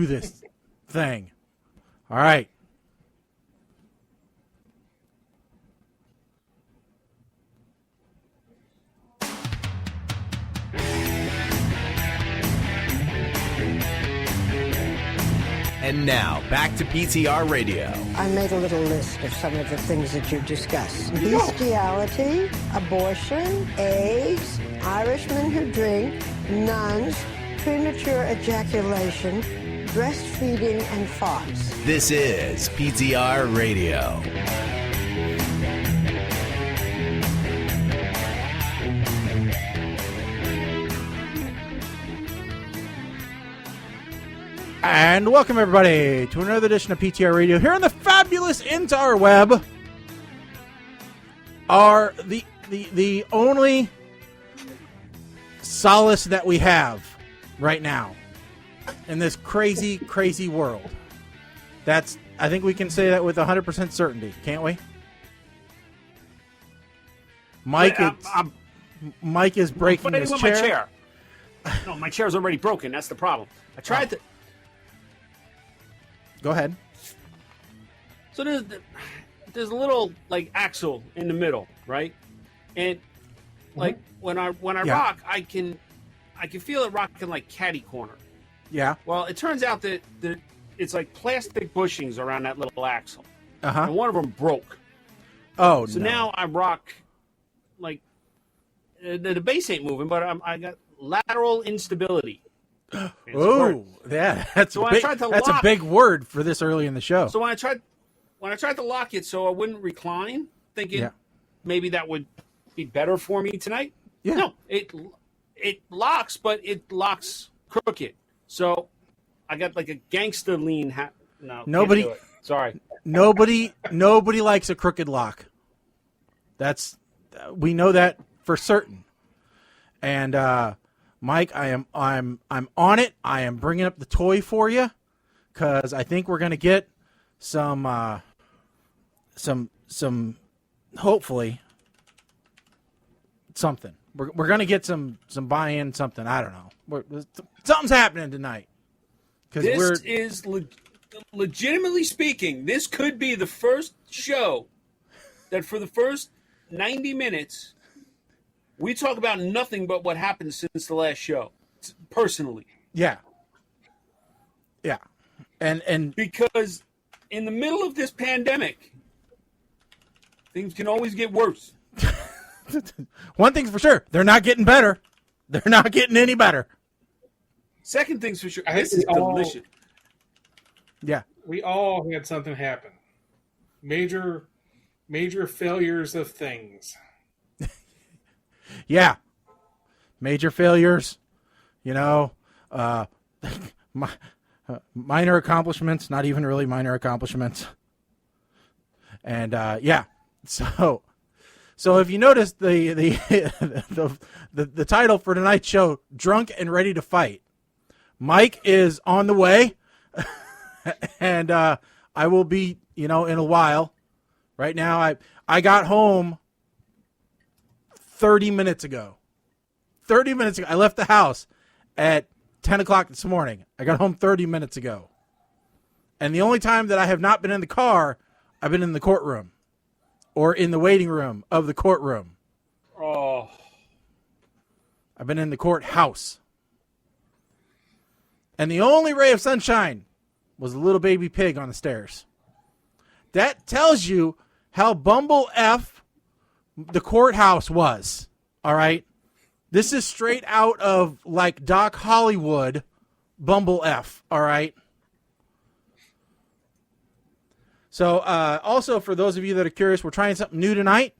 to this thing. All right. And now, back to PTR Radio. I made a little list of some of the things that you discussed. Bestiality, abortion, AIDS, Irishmen who drink, nuns, premature ejaculation, breastfeeding, and farts. This is PTR Radio. And welcome, everybody, to another edition of PTR Radio here on the fabulous interweb. Are the only solace that we have right now in this crazy, crazy world. I think we can say that with 100% certainty, can't we? Mike is breaking his chair. My chair. No, my chair's already broken. That's the problem. I tried to. Go ahead. So there's a little like axle in the middle, right? And like when I rock, I can feel it rocking like catty corner. Yeah. Well, it turns out that it's like plastic bushings around that little axle, and one of them broke. Oh, so no. now I rock like the base ain't moving, but I got lateral instability. Oh, yeah, that's a big word for this early in the show. So when I tried to lock it so I wouldn't recline, thinking maybe that would be better for me tonight. Yeah. No, it locks, but it locks crooked. So I got like a gangster lean hat. No, nobody. Can't do it. Sorry. Nobody likes a crooked lock. We know that for certain. And Mike, I'm on it. I am bringing up the toy for you because I think we're gonna get some hopefully something. We're gonna get some buy-in, something. I don't know. Something's happening tonight. This is legitimately speaking. This could be the first show that for the first 90 minutes. We talk about nothing but what happened since the last show, personally. Yeah. Yeah. And because in the middle of this pandemic, things can always get worse. One thing's for sure, they're not getting better. They're not getting any better. Second thing's for sure, this is delicious. Yeah. We all had something happen. Major failures of things. Yeah. Major failures, minor accomplishments, not even really minor accomplishments. And so if you notice the title for tonight's show, Drunk and Ready to Fight, Mike is on the way and I will be, in a while. Right now I got home 30 minutes ago. I left the house at 10 o'clock this morning. I got home 30 minutes ago. And the only time that I have not been in the car, I've been in the courtroom or in the waiting room of the courtroom. Oh. I've been in the courthouse. And the only ray of sunshine was a little baby pig on the stairs. That tells you how Bumble F the courthouse was. All right. This is straight out of like Doc Hollywood Bumble F. All right. So also for those of you that are curious, we're trying something new tonight.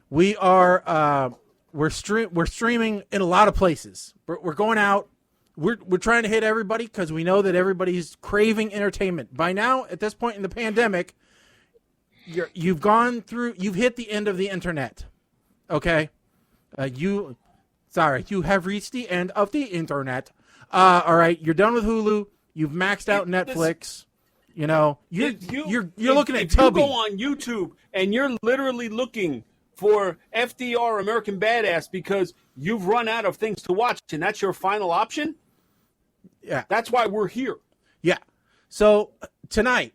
We are we're streaming in a lot of places. We're going out. We're trying to hit everybody because we know that everybody's craving entertainment. By now, at this point in the pandemic, you've hit the end of the internet. Okay? You have reached the end of the internet. All right, you're done with Hulu. You've maxed out Netflix. You're looking at Tubby. If you go on YouTube and you're literally looking for FDR American Badass because you've run out of things to watch and that's your final option, yeah, that's why we're here. Yeah. So tonight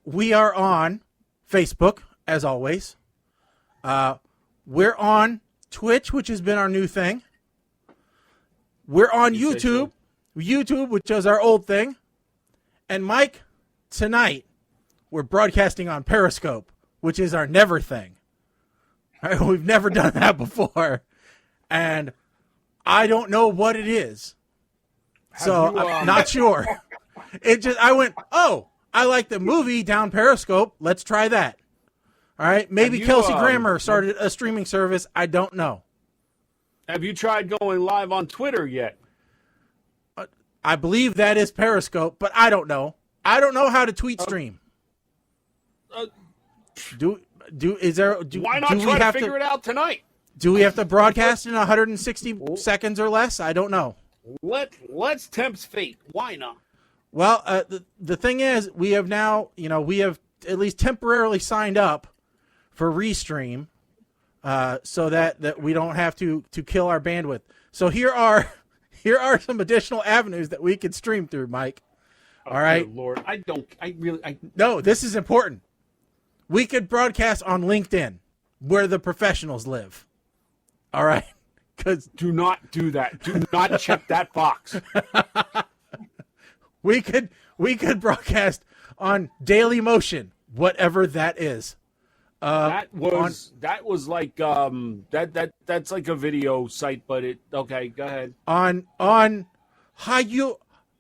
we are on Facebook as always. We're on Twitch, which has been our new thing. We're on YouTube, which is our old thing. And Mike, tonight we're broadcasting on Periscope, which is our never thing. All right, we've never done that before, and I don't know what it is, so I'm not sure. I went, oh, I like the movie down Periscope. Let's try that. All right, maybe Kelsey Grammer started a streaming service. I don't know. Have you tried going live on Twitter yet? I believe that is Periscope, but I don't know. I don't know how to tweet stream. Why not try to figure it out tonight? Do we have to broadcast in 160 seconds or less? I don't know. Let's tempt fate. Why not? Well, the thing is, we have now, we have at least temporarily signed up for Restream, so that we don't have to kill our bandwidth. So here are some additional avenues that we could stream through, Mike. All right, Lord, No, this is important. We could broadcast on LinkedIn, where the professionals live. All right, because do not do that. Do not check that box. We could broadcast on Daily Motion, whatever that is. That was like that's like a video site, but okay. Go ahead. On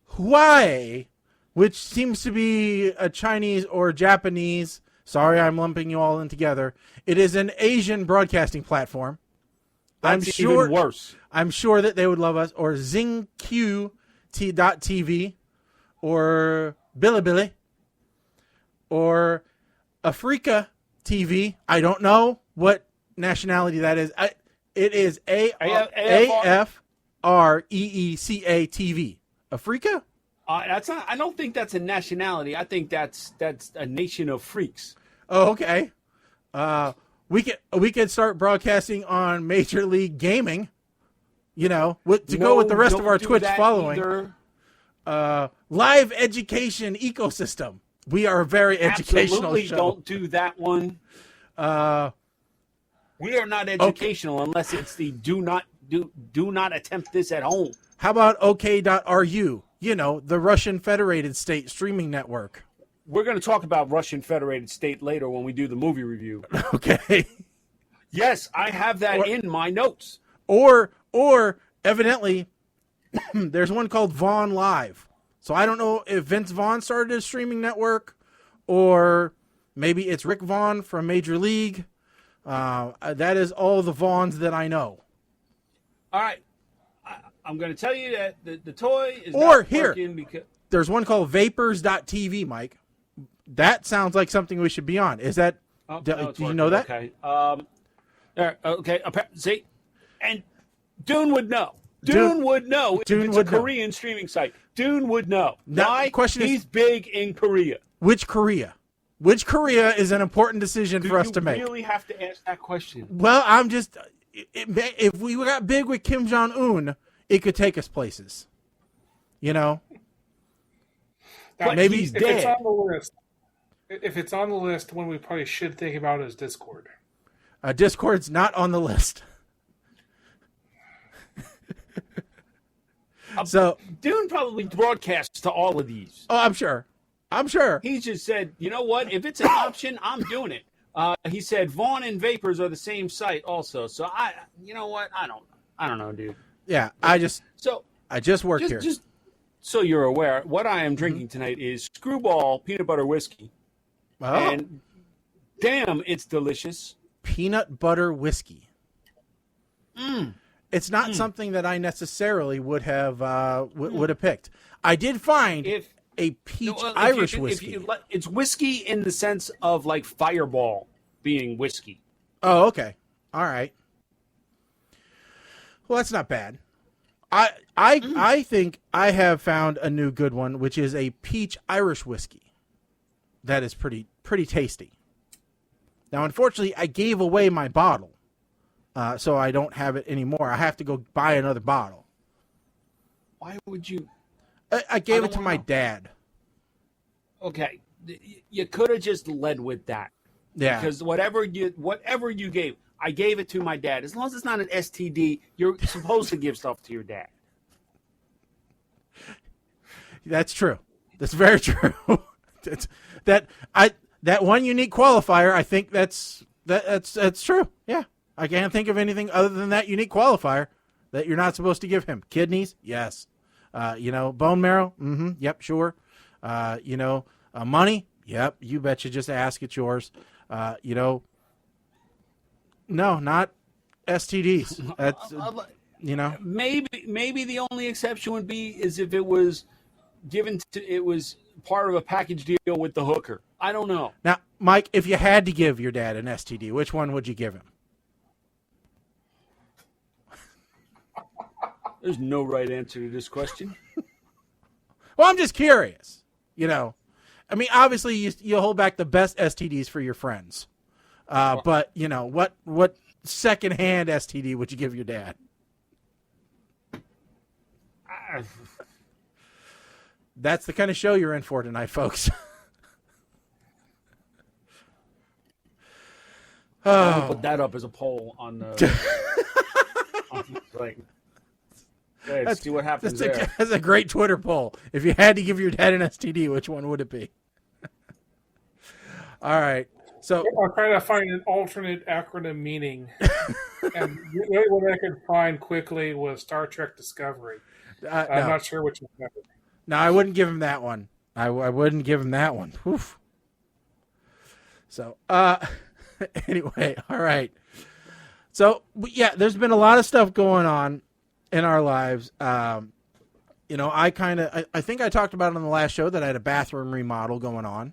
Hawaii, which seems to be a Chinese or Japanese. Sorry, I'm lumping you all in together. It is an Asian broadcasting platform. That's even worse. I'm sure that they would love us. Or ZingQ.TV, or Bilibili, or Africa TV. I don't know what nationality that is. It is AFREECA TV. Africa? That's not. I don't think that's a nationality. I think that's a nation of freaks. Oh, okay. We could start broadcasting on Major League Gaming. Go with the rest of our Twitch following. Live education ecosystem. We are a very educational show. Don't do that one. We are not educational unless it's the do not attempt this at home. How about OK.ru? The Russian Federated State streaming network. We're going to talk about Russian Federated State later when we do the movie review. Okay. Yes, I have that in my notes. Or evidently, there's one called Vaughn Live. So I don't know if Vince Vaughn started a streaming network, or maybe it's Rick Vaughn from Major League. That is all the Vaughns that I know. All right. I'm going to tell you that the toy is not working because... There's one called Vapors.tv, Mike. That sounds like something we should be on. Is that... no, do you know that? Okay. Okay. See? And Dune would know. Dune would know. It's a Korean streaming site. Dune would know. Why? He's big in Korea. Which Korea? Which Korea is an important decision for us to make. You really have to ask that question. Well, I'm just... If we got big with Kim Jong-un, it could take us places. But maybe he's dead. It's on the list. If it's on the list, one we probably should think about is Discord. Discord's not on the list. So Dune probably broadcasts to all of these. Oh, I'm sure. He just said, you know what? If it's an option, I'm doing it. He said Vaughn and Vapors are the same site also. So you know what? I don't know, dude. Yeah, I just work here. Just so you're aware, what I am drinking tonight is Screwball peanut butter whiskey. Oh. And damn, it's delicious. Peanut butter whiskey. It's not something that I necessarily would have picked. I did find a peach Irish whiskey. It's whiskey in the sense of like Fireball being whiskey. Oh, okay. All right. Well, that's not bad. I think I have found a new good one, which is a peach Irish whiskey. That is pretty tasty. Now, unfortunately, I gave away my bottle, so I don't have it anymore. I have to go buy another bottle. Why would you? I gave it to my dad. Okay, you could have just led with that. Yeah. Because whatever you gave, I gave it to my dad. As long as it's not an STD, you're supposed to give stuff to your dad. That's true. That's very true. that one unique qualifier. I think that's true. Yeah, I can't think of anything other than that unique qualifier that you're not supposed to give him. Kidneys, yes. Bone marrow. Mm-hmm. Yep, sure. Money. Yep, you betcha. Just ask. It's yours. No, not STDs. That's Maybe the only exception would be is if it was it was part of a package deal with the hooker. I don't know. Now, Mike, if you had to give your dad an STD, which one would you give him? There's no right answer to this question. Well, I'm just curious. I mean, obviously, you hold back the best STDs for your friends. But, what secondhand STD would you give your dad? That's the kind of show you're in for tonight, folks. I'll put that up as a poll on the... see what happens there. That's a great Twitter poll. If you had to give your dad an STD, which one would it be? All right. So I'm trying to find an alternate acronym meaning. And the only one I could find quickly was Star Trek Discovery. I'm not sure which one. No, I wouldn't give him that one. I wouldn't give him that one. Oof. So, anyway, all right. So, yeah, there's been a lot of stuff going on in our lives. I think I talked about it on the last show that I had a bathroom remodel going on.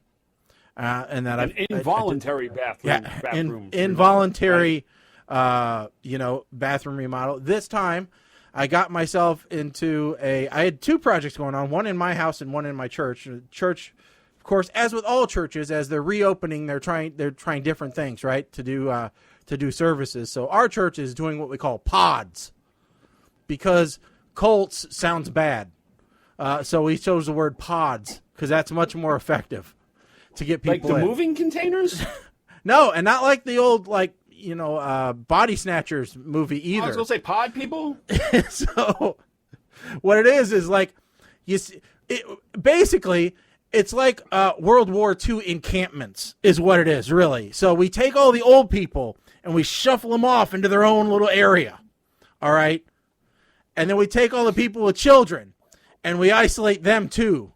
And that an involuntary bathroom. Involuntary, bathroom remodel. This time, I got myself into I had two projects going on, one in my house and one in my church. Church, of course, as with all churches, as they're reopening, they're trying different things, right, to do services. So our church is doing what we call pods, because cults sounds bad. So we chose the word pods because that's much more effective to get people like the in. Moving containers. No, and not like the old Body Snatchers movie either. I was gonna say pod people. So what it is like you see, basically it's like World War II encampments is what it is, really. So we take all the old people and we shuffle them off into their own little area, all right? And then we take all the people with children and we isolate them too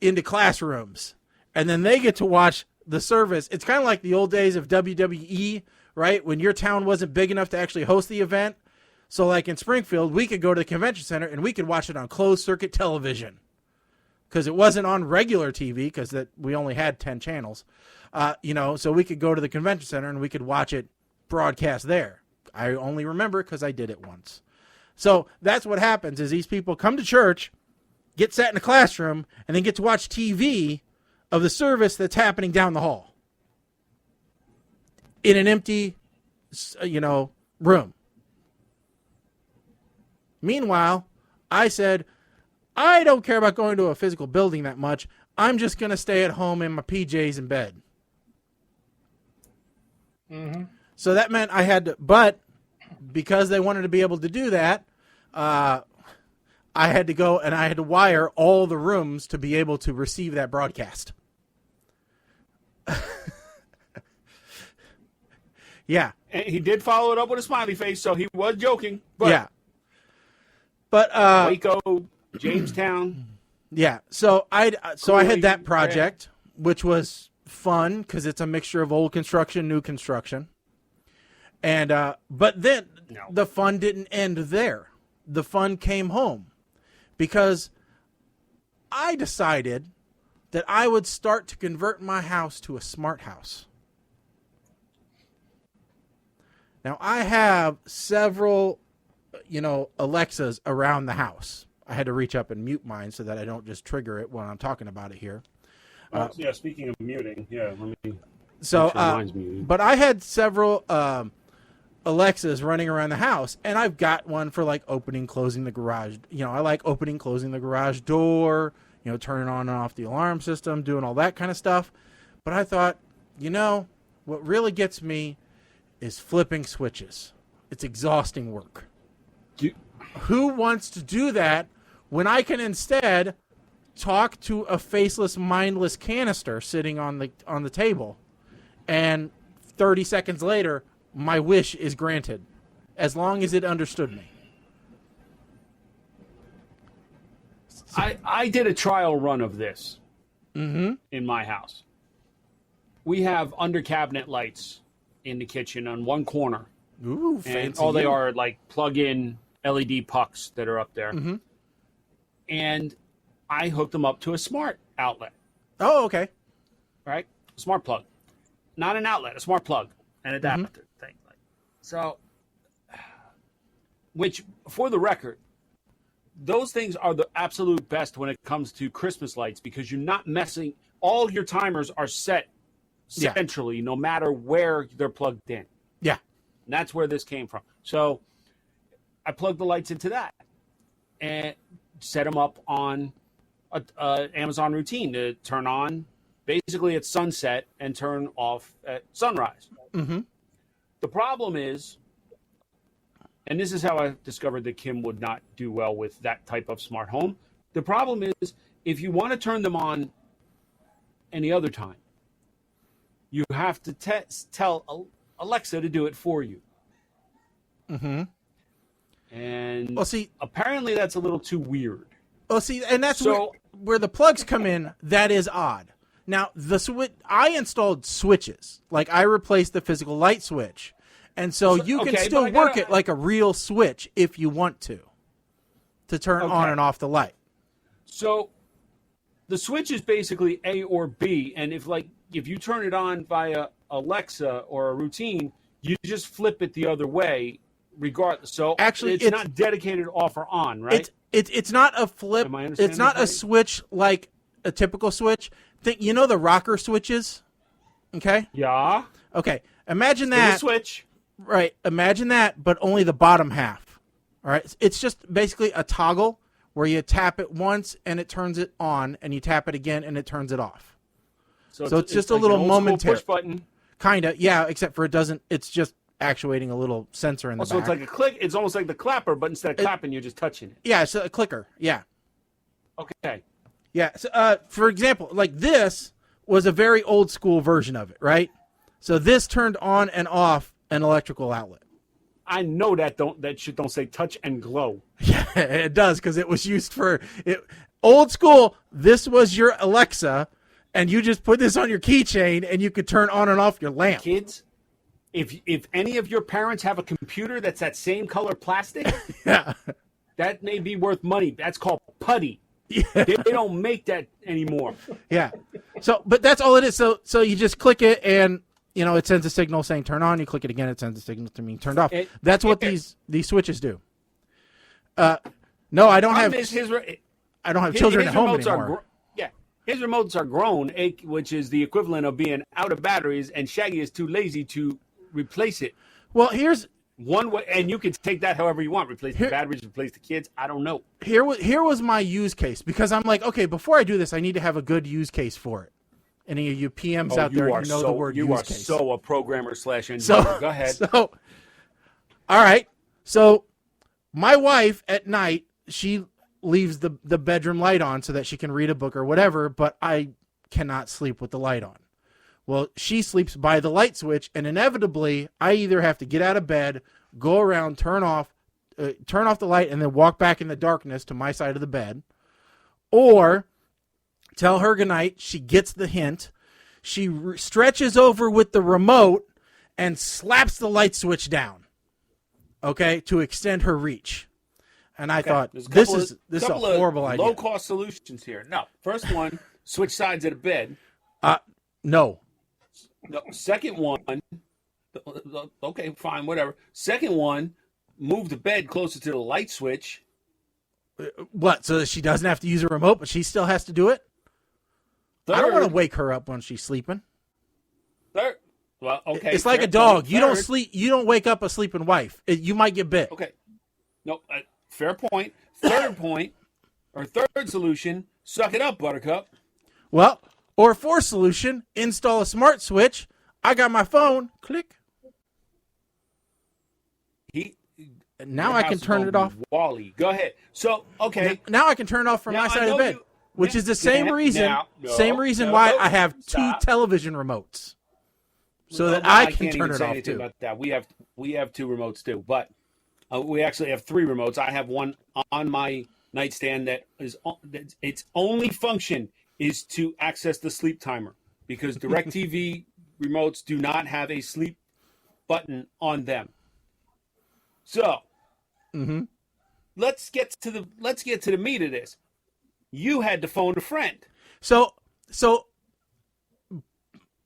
into classrooms. And then they get to watch the service. It's kind of like the old days of WWE, right? When your town wasn't big enough to actually host the event. So like in Springfield, we could go to the convention center and we could watch it on closed circuit television because it wasn't on regular TV because we only had 10 channels, so we could go to the convention center and we could watch it broadcast there. I only remember because I did it once. So that's what happens is these people come to church, get sat in a classroom, and then get to watch TV of the service that's happening down the hall in an empty, room. Meanwhile, I said, I don't care about going to a physical building that much. I'm just going to stay at home in my PJs in bed. Mm-hmm. So that meant I had to, but because they wanted to be able to do that, I had to go and I had to wire all the rooms to be able to receive that broadcast. Yeah. And he did follow it up with a smiley face, so he was joking. But yeah. But Waco, Jamestown. Yeah. So I had that project, which was fun because it's a mixture of old construction, new construction. And but then the fun didn't end there. The fun came home because I decided that I would start to convert my house to a smart house. Now, I have several, Alexas around the house. I had to reach up and mute mine so that I don't just trigger it when I'm talking about it here. Speaking of muting, let me... So, make sure mine's muted. but I had several Alexas running around the house, and I've got one for like opening, closing the garage. I like opening, closing the garage door, turning on and off the alarm system, doing all that kind of stuff. But I thought, what really gets me is flipping switches. It's exhausting work. Who wants to do that when I can instead talk to a faceless, mindless canister sitting on the table, and 30 seconds later, my wish is granted, as long as it understood me. I did a trial run of this in my house. We have under cabinet lights in the kitchen on one corner. Ooh, fancy. And all they are like plug-in LED pucks that are up there. Mm-hmm. And I hooked them up to a smart outlet. Oh, okay. Right? Smart plug. Not an outlet, a smart plug. An adapter thing. So, which, for the record, those things are the absolute best when it comes to Christmas lights, because you're not messing. All your timers are set centrally, no matter where they're plugged in. Yeah. And that's where this came from. So I plugged the lights into that and set them up on a Amazon routine to turn on basically at sunset and turn off at sunrise. Mm-hmm. The problem is, and this is how I discovered that Kim would not do well with that type of smart home. The problem is, if you want to turn them on any other time, you have to tell Alexa to do it for you. Mm-hmm. And well, see, apparently that's a little too weird. Oh, see, and that's where the plugs come in. That is odd. Now, I installed switches. Like, I replaced the physical light switch. And so you can still work it like a real switch if you want to turn on and off the light. So the switch is basically A or B. And if you turn it on via Alexa or a routine, you just flip it the other way regardless. So actually, it's not dedicated off or on, right? It's not a flip. Am I understanding it's not a switch like a typical switch. The rocker switches? Okay? Yeah. Okay. Imagine that. Switch. Right. Imagine that, but only the bottom half. All right. It's just basically a toggle where you tap it once and it turns it on, and you tap it again and it turns it off. So it's just a like little an old momentary push button. Kind of, yeah. Except for it's just actuating a little sensor in the back. So it's like a click. It's almost like the clapper, but instead of clapping, you're just touching it. Yeah, it's a clicker. Yeah. Okay. Yeah. So, for example, like this was a very old school version of it, right? So this turned on and off an electrical outlet. I know that shit don't say touch and glow. Yeah, it does, because it was used for it. Old school. This was your Alexa, and you just put this on your keychain, and you could turn on and off your lamp. Kids, if any of your parents have a computer that's that same color plastic, yeah, that may be worth money. That's called putty. Yeah. They don't make that anymore. Yeah. So, but that's all it is. So you just click it, and it sends a signal saying turn on. You click it again, it sends a signal to mean turned off. That's what these switches do. No, I don't have. I don't have children at home anymore. His remotes are grown, which is the equivalent of being out of batteries, and Shaggy is too lazy to replace it. Well, here's one way, and you can take that however you want. Replace the batteries, replace the kids. I don't know. Here was my use case, because I'm like, okay, before I do this, I need to have a good use case for it. Any of you PMs out there, you know the word use case. You are so a programmer / engineer. Go ahead. All right. So my wife at night, she leaves the bedroom light on so that she can read a book or whatever, but I cannot sleep with the light on. Well, she sleeps by the light switch, and inevitably I either have to get out of bed, go around, turn off the light, and then walk back in the darkness to my side of the bed, or tell her goodnight. She gets the hint. She stretches over with the remote and slaps the light switch down, okay, to extend her reach. And I thought, this is a horrible idea. Low-cost solutions here. No. First one, switch sides of the bed. No. No. Second one, okay, fine, whatever. Second one, move the bed closer to the light switch. What, so that she doesn't have to use a remote, but she still has to do it? Third, I don't want to wake her up when she's sleeping. Third, Well, okay. It's like a dog. You don't sleep. You don't wake up a sleeping wife. You might get bit. Okay. No, fair point. Third point, or third solution, suck it up, Buttercup. Well, or fourth solution, install a smart switch. I got my phone. Click. Now I can turn it off. Wally, go ahead. So, okay. Now I can turn it off from my side of the bed, which is the same reason. Why I have two television remotes, so that I can turn it off too. About that. We have two remotes too, but we actually have three remotes. I have one on my nightstand that is its only function is to access the sleep timer, because DirecTV remotes do not have a sleep button on them. So, let's get to the meat of this. You had to phone a friend. So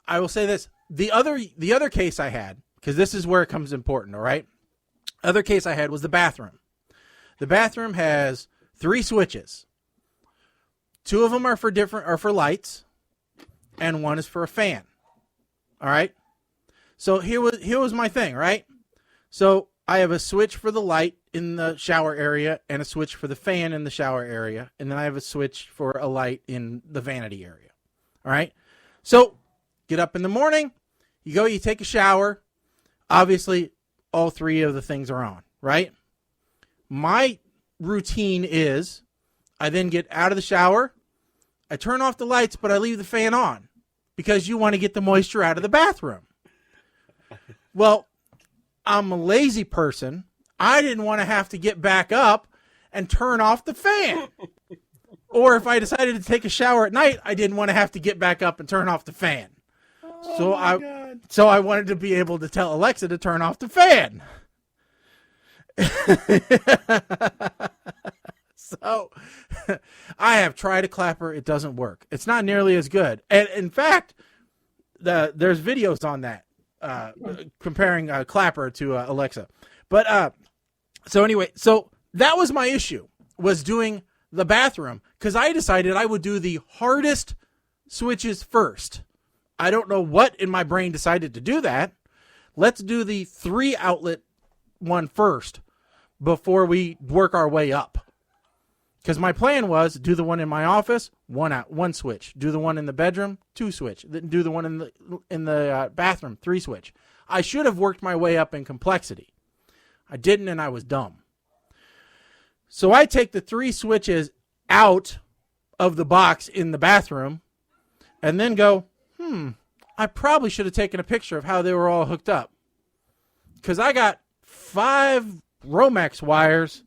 I will say this: the other case I had, because this is where it comes important. All right, other case I had was the bathroom. The bathroom has 3 switches. 2 of them are for lights, and 1 is for a fan. All right. So here was my thing. Right. So I have a switch for the light in the shower area and a switch for the fan in the shower area. And then I have a switch for a light in the vanity area. All right. So get up in the morning, you take a shower. Obviously, all 3 of the things are on, right? My routine is I then get out of the shower. I turn off the lights, but I leave the fan on because you want to get the moisture out of the bathroom. Well, I'm a lazy person. I didn't want to have to get back up and turn off the fan. Or if I decided to take a shower at night, I didn't want to have to get back up and turn off the fan. So I wanted to be able to tell Alexa to turn off the fan. So I have tried a clapper. It doesn't work. It's not nearly as good. And in fact, there's videos on that. Comparing Clapper to Alexa. But so anyway, so that was my issue, was doing the bathroom, because I decided I would do the hardest switches first. I don't know what in my brain decided to do that. Let's do the 3 outlet one first before we work our way up. Because my plan was do the one in my office, 1 switch. Do the one in the bedroom, 2 switch. Then do the one in the bathroom, 3 switch. I should have worked my way up in complexity. I didn't, and I was dumb. So I take the 3 switches out of the box in the bathroom, and then go, I probably should have taken a picture of how they were all hooked up. Because I got 5 Romex wires,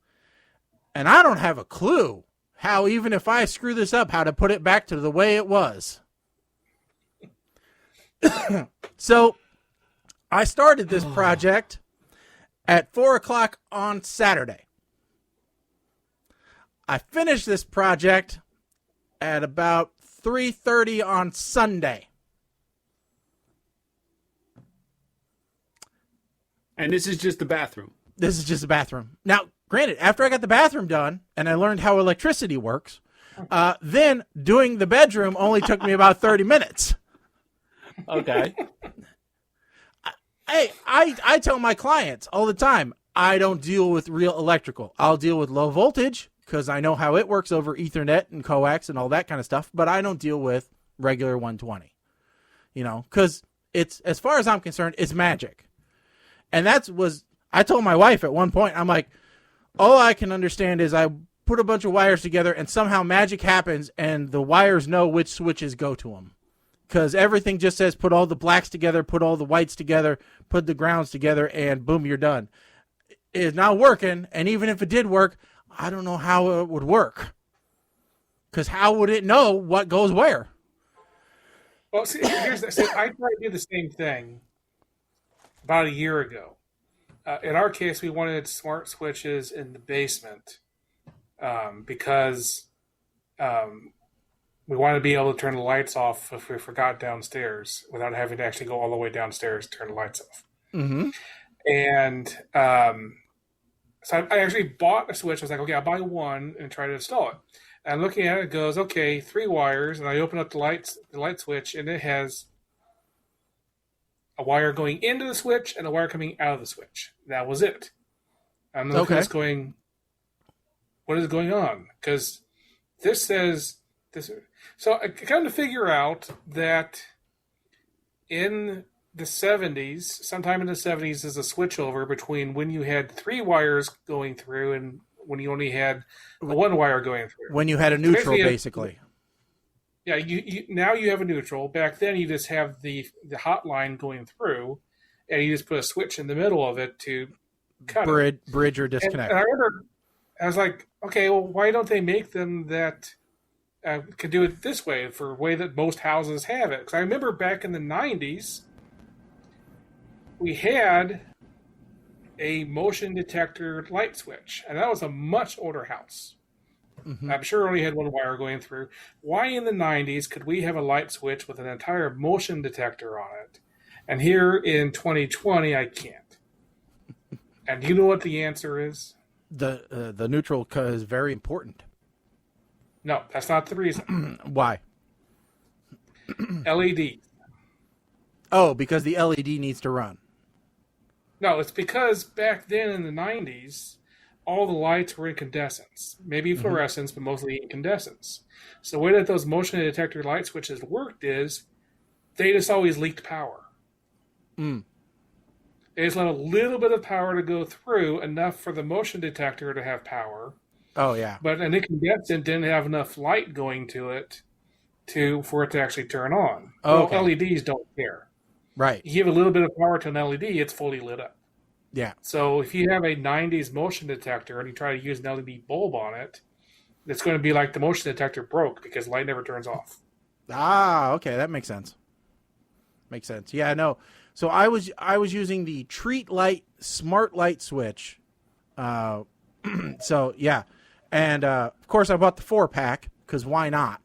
and I don't have a clue how, even if I screw this up, how to put it back to the way it was. So I started this project at 4 o'clock on Saturday. I finished this project at about 3:30 on Sunday. And this is just the bathroom. This is just a bathroom. Now, granted, after I got the bathroom done and I learned how electricity works, then doing the bedroom only took me about 30 minutes. Okay. I tell my clients all the time, I don't deal with real electrical. I'll deal with low voltage because I know how it works over Ethernet and coax and all that kind of stuff, but I don't deal with regular 120. Because it's, as far as I'm concerned, it's magic. And I told my wife at one point, I'm like, all I can understand is I put a bunch of wires together and somehow magic happens and the wires know which switches go to them. Because everything just says put all the blacks together, put all the whites together, put the grounds together, and boom, you're done. It's not working, and even if it did work, I don't know how it would work. Because how would it know what goes where? Well, see, I tried to do the same thing about a year ago. In our case, we wanted smart switches in the basement because we wanted to be able to turn the lights off if we forgot downstairs without having to actually go all the way downstairs to turn the lights off. Mm-hmm. And so I actually bought a switch. I was like, okay, I'll buy one and try to install it. And looking at it, it goes, okay, 3 wires. And I open up the light switch, and it has a wire going into the switch and a wire coming out of the switch. That was it. I'm looking at this going, what is going on? Because this says this. So I kind of figure out that in the 70s, sometime in the 70s, is a switchover between when you had 3 wires going through and when you only had the 1 wire going through. When you had a neutral, basically. Yeah, you now you have a neutral. Back then, you just have the hot line going through, and you just put a switch in the middle of it to cut bridge or disconnect. And I remember, I was like, okay, well, why don't they make them that could do it this way, for a way that most houses have it? Because I remember back in the 90s, we had a motion detector light switch, and that was a much older house. Mm-hmm. I'm sure it only had 1 wire going through. Why in the 90s could we have a light switch with an entire motion detector on it? And here in 2020, I can't. And do you know what the answer is? The neutral is very important. No, that's not the reason. Why? LED. Oh, because the LED needs to run. No, it's because back then in the 90s, all the lights were incandescents. Maybe fluorescence, but mostly incandescents. So the way that those motion detector light switches worked is they just always leaked power. Mm. They just let a little bit of power to go through, enough for the motion detector to have power. Oh, yeah. But an incandescent didn't have enough light going to it for it to actually turn on. Oh, okay. Well, LEDs don't care. Right. You give a little bit of power to an LED, it's fully lit up. Yeah. So if you have a 90s motion detector and you try to use an LED bulb on it, it's going to be like the motion detector broke because light never turns off. Ah, okay, that makes sense. Makes sense. Yeah, no. So I was using the Treat Light Smart Light switch. So yeah, and of course I bought the 4-pack because why not?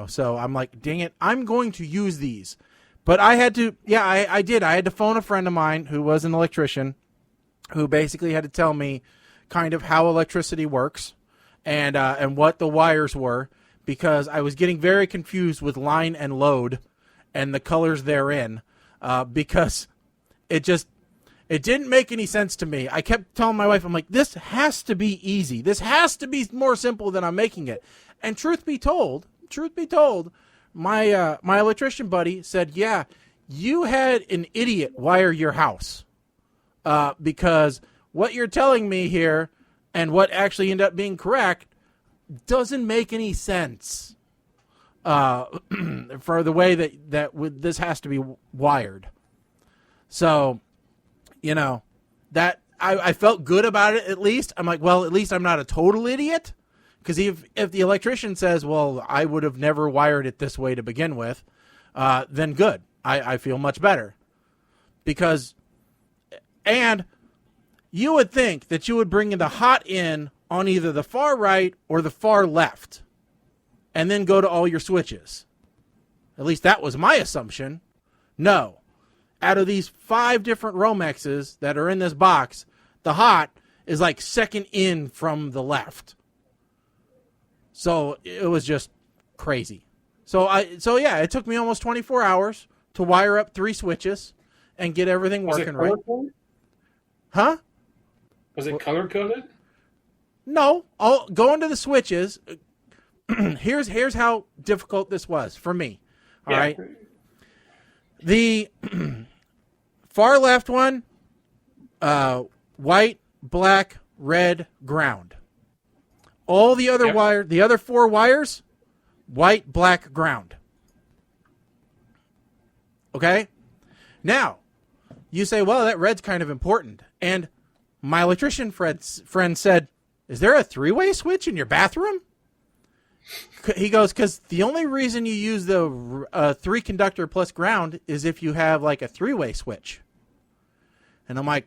So I'm like, dang it, I'm going to use these. But I had to, I did. I had to phone a friend of mine who was an electrician who basically had to tell me kind of how electricity works and what the wires were, because I was getting very confused with line and load and the colors therein, because it didn't make any sense to me. I kept telling my wife, I'm like, this has to be easy. This has to be more simple than I'm making it. And truth be told, my electrician buddy said, yeah, you had an idiot wire your house, because what you're telling me here and what actually ended up being correct doesn't make any sense for the way that this has to be wired. So, that I felt good about it at least. I'm like, well, at least I'm not a total idiot. Because if the electrician says, well, I would have never wired it this way to begin with, then good. I feel much better. And you would think that you would bring in the hot in on either the far right or the far left, and then go to all your switches. At least that was my assumption. No. Out of these 5 different Romexes that are in this box, the hot is like second in from the left. So it was just crazy. So it took me almost 24 hours to wire up 3 switches and get everything working right. Huh? Was it color coded? No. I'll go into the switches. Here's how difficult this was for me. All right. The far left one, white, black, red, ground. All the other the other 4 wires, white, black, ground. Okay? Now, you say, well, that red's kind of important. And my electrician friend said, is there a 3-way switch in your bathroom? He goes, because the only reason you use the 3-conductor plus ground is if you have like a 3-way switch. And I'm like,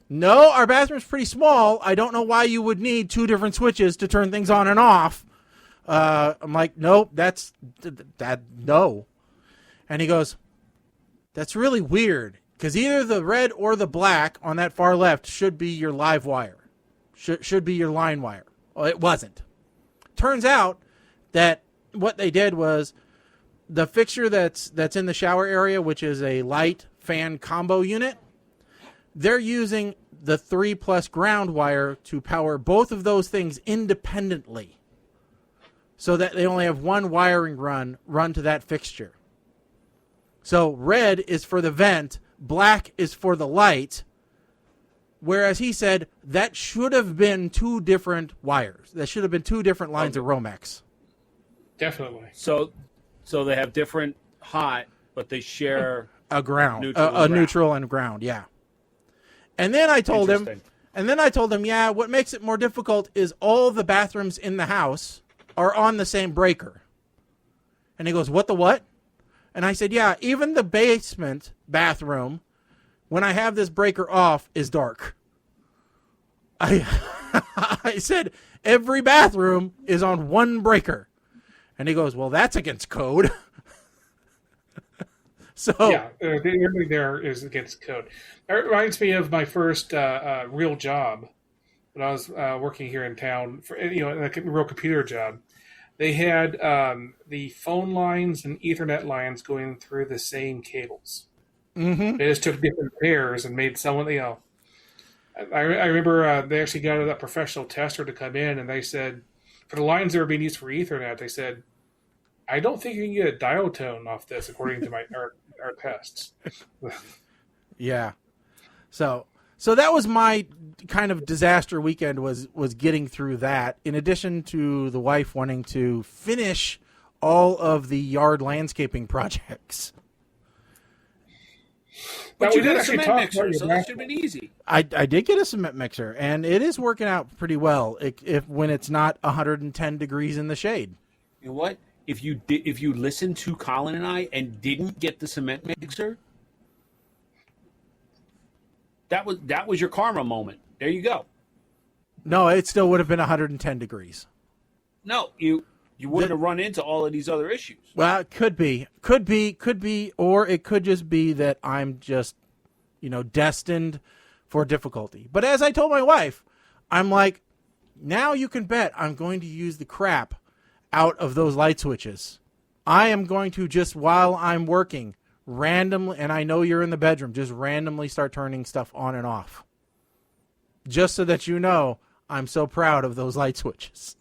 no, our bathroom's pretty small. I don't know why you would need 2 different switches to turn things on and off. I'm like, nope, no. And he goes, that's really weird, because either the red or the black on that far left should be your live wire. Should be your line wire. Well, it wasn't. Turns out that what they did was the fixture that's in the shower area, which is a light fan combo unit, they're using the 3+ ground wire to power both of those things independently, so that they only have one wiring run to that fixture. So red is for the vent, black is for the light, whereas he said that should have been 2 different wires. That should have been 2 different lines of Romex. Definitely. So they have different hot, but they share a ground, neutral neutral and ground, yeah. And then I told him, yeah, what makes it more difficult is all the bathrooms in the house are on the same breaker. And he goes, what the what? And I said, yeah, even the basement bathroom, when I have this breaker off, is dark. I said, every bathroom is on one breaker. And he goes, well, that's against code. So yeah, everything there is against code. That reminds me of my first real job when I was working here in town. For, like a real computer job. They had the phone lines and Ethernet lines going through the same cables. Mm-hmm. They just took different pairs and made someone. I remember they actually got a professional tester to come in, and they said for the lines that were being used for Ethernet, they said, I don't think you can get a dial tone off this, according to our tests. Yeah. So that was my kind of disaster weekend was getting through that, in addition to the wife wanting to finish all of the yard landscaping projects. But you got a cement mixer, so that should have been easy. I did get a cement mixer, and it is working out pretty well when it's not 110 degrees in the shade. You know what? If you listened to Colin and I and didn't get the cement mixer, that was your karma moment. There you go. No, it still would have been 110 degrees. No, you wouldn't have run into all of these other issues. Well, it could be, or it could just be that I'm just, destined for difficulty. But as I told my wife, I'm like, now you can bet I'm going to use the crap out of those light switches. I am going to just, while I'm working, randomly, and I know you're in the bedroom, just randomly start turning stuff on and off. Just so that you know, I'm so proud of those light switches.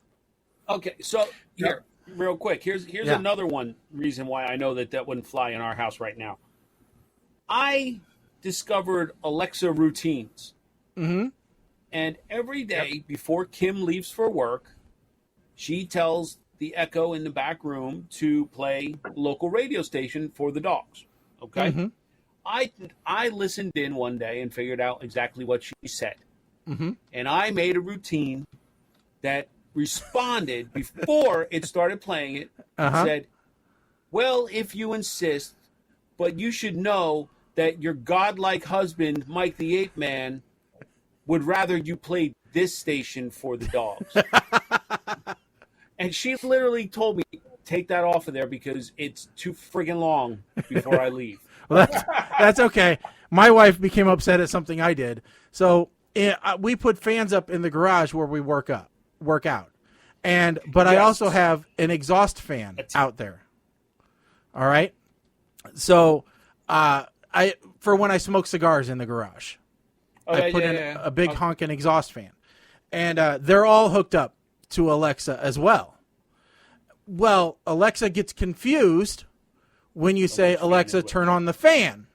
Okay, so here, real quick, here's another reason why I know that wouldn't fly in our house right now. I discovered Alexa routines. Mm-hmm. And every day before Kim leaves for work, she tells the Echo in the back room to play local radio station for the dogs. Okay? Mm-hmm. I listened in one day and figured out exactly what she said. Mm-hmm. And I made a routine that responded before it started playing it and said, well, if you insist, but you should know that your godlike husband, Mike the Ape Man, would rather you play this station for the dogs. And she literally told me, take that off of there because it's too friggin' long before I leave. Well, that's okay. My wife became upset at something I did. So we put fans up in the garage where we work out. But I also have an exhaust fan out there. All right. So for when I smoke cigars in the garage, I put in a big honking exhaust fan, and they're all hooked up to Alexa as well. Well, Alexa gets confused when you say, Alexa, turn on the fan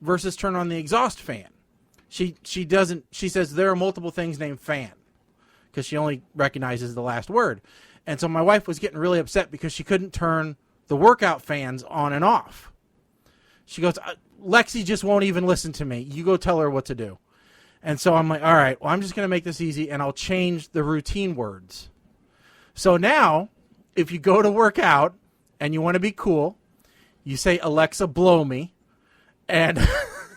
versus turn on the exhaust fan. She doesn't. She says there are multiple things named fan because she only recognizes the last word. And so my wife was getting really upset because she couldn't turn the workout fans on and off. She goes, Lexi just won't even listen to me. You go tell her what to do. And so I'm like, all right, well, I'm just going to make this easy, and I'll change the routine words. So now, if you go to work out and you want to be cool, you say, Alexa, blow me, and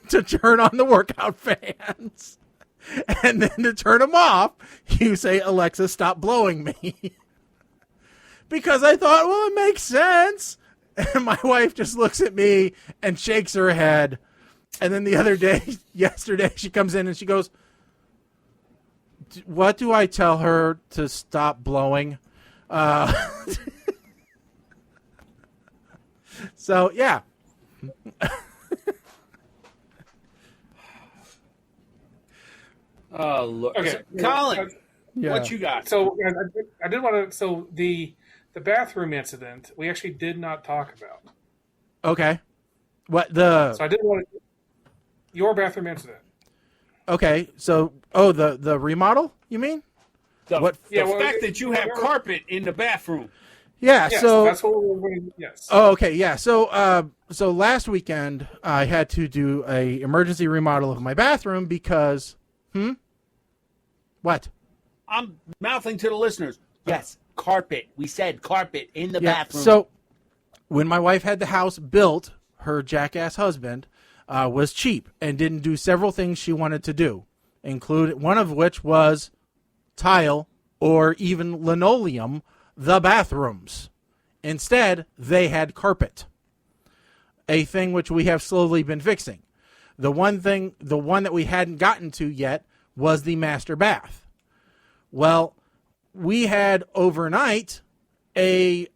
to turn on the workout fans. And then to turn them off, you say, Alexa, stop blowing me. Because I thought, well, it makes sense. And my wife just looks at me and shakes her head. And then yesterday, she comes in and she goes, what do I tell her to stop blowing? So, yeah. Oh, look. Okay, Colin, Yeah. what you got? So I did want to. So the bathroom incident we actually did not talk about. Okay. What the... So I did want to. Your bathroom incident. Okay, so... Oh, the remodel, you mean? The well, fact that you have carpet in the bathroom. Yeah, Yes, so... that's what we're going. Yes. Oh, okay, yeah. So, so last weekend I had to do a emergency remodel of my bathroom because, what? I'm mouthing to the listeners. Yes, carpet. We said carpet in the bathroom. So, when my wife had the house built, her jackass husband was cheap and didn't do several things she wanted to do, include one of which was tile or even linoleum the bathrooms. Instead, they had carpet, a thing which we have slowly been fixing. The one that we hadn't gotten to yet was the master bath. Well, we had overnight the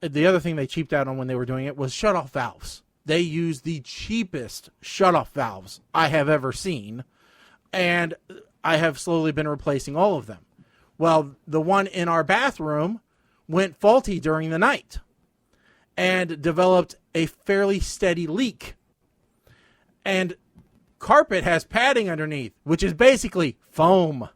other thing they cheaped out on when they were doing it was shutoff valves. They used the cheapest shutoff valves I have ever seen, and I have slowly been replacing all of them. Well, the one in our bathroom went faulty during the night and developed a fairly steady leak. And carpet has padding underneath, which is basically foam.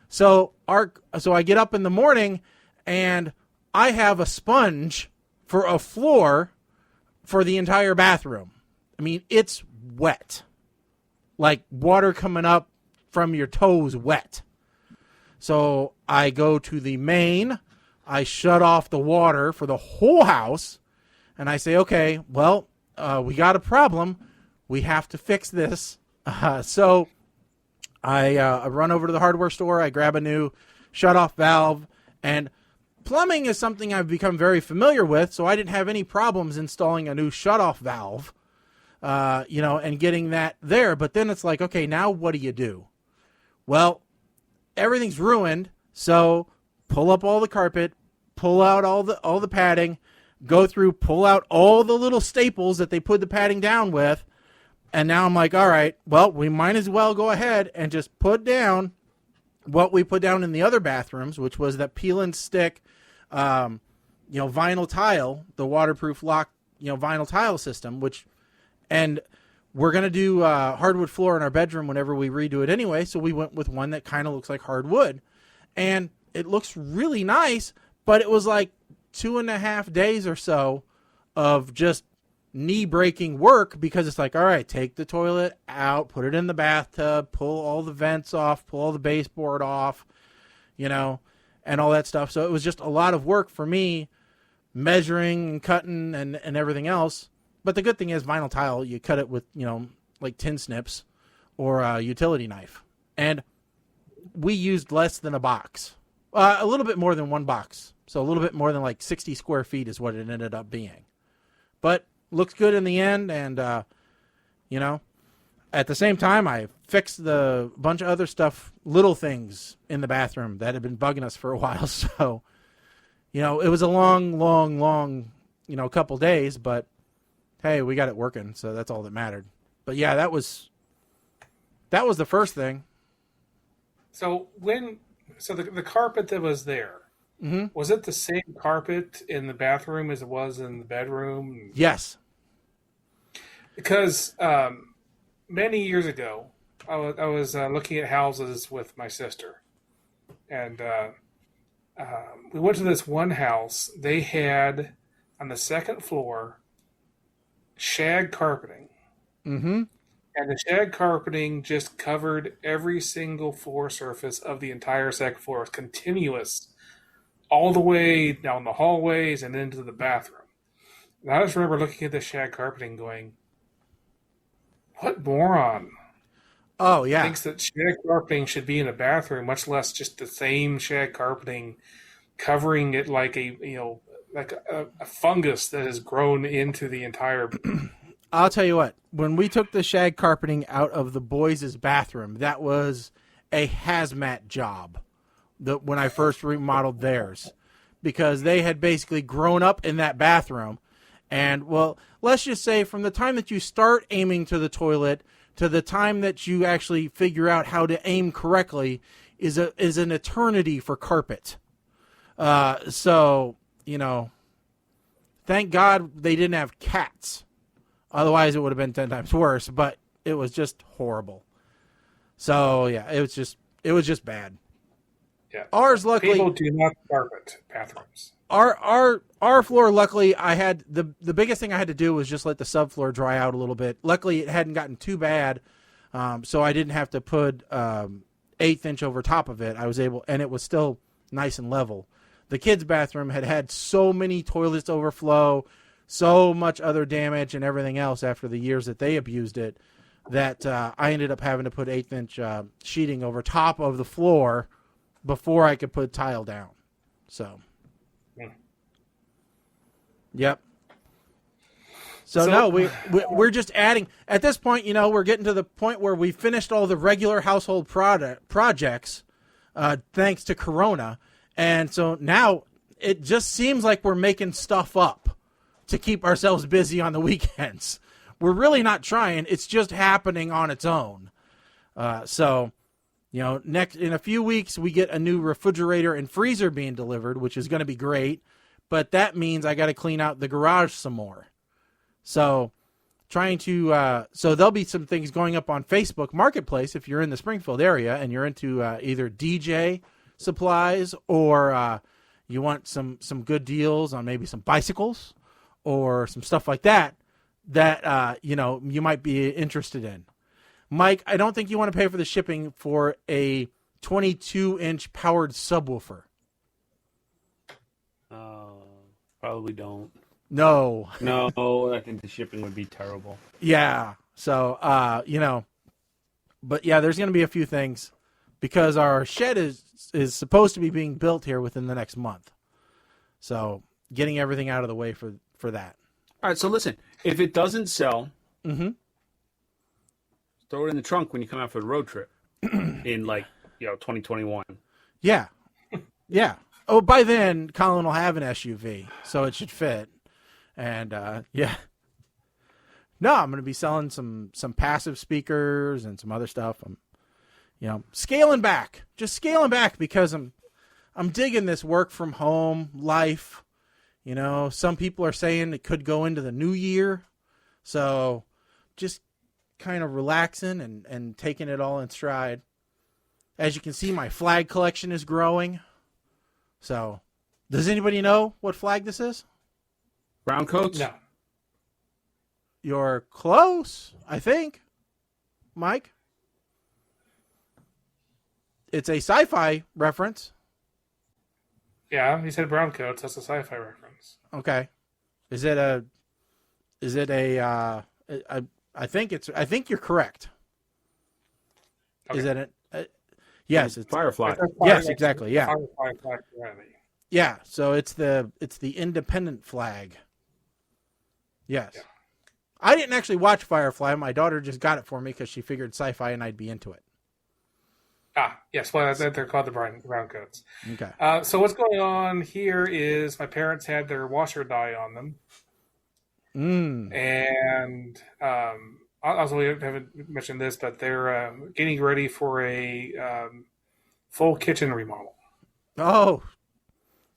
So I get up in the morning and I have a sponge for a floor for the entire bathroom. I mean, it's wet. Like water coming up from your toes wet. So I go to the main, I shut off the water for the whole house, and I say, okay, well, we got a problem. We have to fix this. So I run over to the hardware store, I grab a new shut-off valve, and plumbing is something I've become very familiar with, so I didn't have any problems installing a new shut-off valve, and getting that there. But then it's like, okay, now what do you do? Well, everything's ruined, so pull up all the carpet, pull out all the padding, go through, pull out all the little staples that they put the padding down with, and now I'm like, all right, well, we might as well go ahead and just put down what we put down in the other bathrooms, which was that peel and stick, vinyl tile, the waterproof lock, vinyl tile system, and we're going to do hardwood floor in our bedroom whenever we redo it anyway, so we went with one that kind of looks like hardwood. And it looks really nice, but it was like 2.5 days or so of just knee-breaking work because it's like, all right, take the toilet out, put it in the bathtub, pull all the vents off, pull all the baseboard off, and all that stuff. So it was just a lot of work for me, measuring and cutting and everything else. But the good thing is vinyl tile, you cut it with, like tin snips or a utility knife. And we used less than a box. A little bit more than one box. So a little bit more than like 60 square feet is what it ended up being. But looks good in the end. And, at the same time, I fixed the bunch of other stuff, little things in the bathroom that had been bugging us for a while. So, it was a long, couple days, but hey, we got it working, so that's all that mattered. But yeah, that was the first thing. So the carpet that was there, was it the same carpet in the bathroom as it was in the bedroom? Yes. Because many years ago, I was looking at houses with my sister, and we went to this one house. They had on the second floor shag carpeting. Mm-hmm. And the shag carpeting just covered every single floor surface of the entire second floor. It was continuous all the way down the hallways and into the bathroom. And I just remember looking at the shag carpeting going, what moron? Oh, yeah. Thinks that shag carpeting should be in a bathroom, much less just the same shag carpeting covering it like a fungus that has grown into the entire. I'll tell you what, when we took the shag carpeting out of the boys' bathroom, that was a hazmat job when I first remodeled theirs, because they had basically grown up in that bathroom And, well, let's just say from the time that you start aiming to the toilet to the time that you actually figure out how to aim correctly is an eternity for carpet. So, thank God they didn't have cats. Otherwise, it would have been 10 times worse, but it was just horrible. So, yeah, it was just bad. Yeah. Ours, luckily, people do not carpet bathrooms. Our floor, luckily, I had the biggest thing I had to do was just let the subfloor dry out a little bit. Luckily, it hadn't gotten too bad, so I didn't have to put 1/8 inch over top of it. I was able, and it was still nice and level. The kids' bathroom had so many toilets overflow, so much other damage and everything else after the years that they abused it, that I ended up having to put 1/8 inch sheeting over top of the floor before I could put tile down. So, yep. So no, we're just adding. At this point, we're getting to the point where we finished all the regular household projects, thanks to Corona, and so now it just seems like we're making stuff up to keep ourselves busy on the weekends. We're really not trying; it's just happening on its own. So, next in a few weeks we get a new refrigerator and freezer being delivered, which is going to be great. But that means I got to clean out the garage some more. So so there'll be some things going up on Facebook Marketplace if you're in the Springfield area and you're into either DJ supplies or you want some good deals on maybe some bicycles or some stuff like that you might be interested in. Mike, I don't think you want to pay for the shipping for a 22-inch powered subwoofer. Probably don't. No, I think the shipping would be terrible. Yeah. So, but yeah, there's going to be a few things because our shed is supposed to be being built here within the next month. So, getting everything out of the way for that. All right. So listen, if it doesn't sell, Mm-hmm. throw it in the trunk when you come out for the road trip in 2021. Yeah. Yeah. Oh, by then Colin will have an SUV, so it should fit. And yeah. No, I'm going to be selling some passive speakers and some other stuff. I'm, scaling back, just scaling back because I'm digging this work from home life. Some people are saying it could go into the new year, so just kind of relaxing and taking it all in stride. As you can see, my flag collection is growing. So, does anybody know what flag this is? Brown coats? No. You're close, I think, Mike. It's a sci-fi reference. Yeah, he said brown coats. That's a sci-fi reference. Okay. I think you're correct. Okay. Is it yes, it's Firefly. Yes, exactly. Yeah. Firefly flag humanity. Yeah, so it's the independent flag. Yes. Yeah. I didn't actually watch Firefly. My daughter just got it for me because she figured sci-fi and I'd be into it. Yes. Well, they're called the brown coats. Okay. So what's going on here is my parents had their washer die on them. And also we haven't mentioned this, but they're getting ready for a full kitchen remodel. Oh,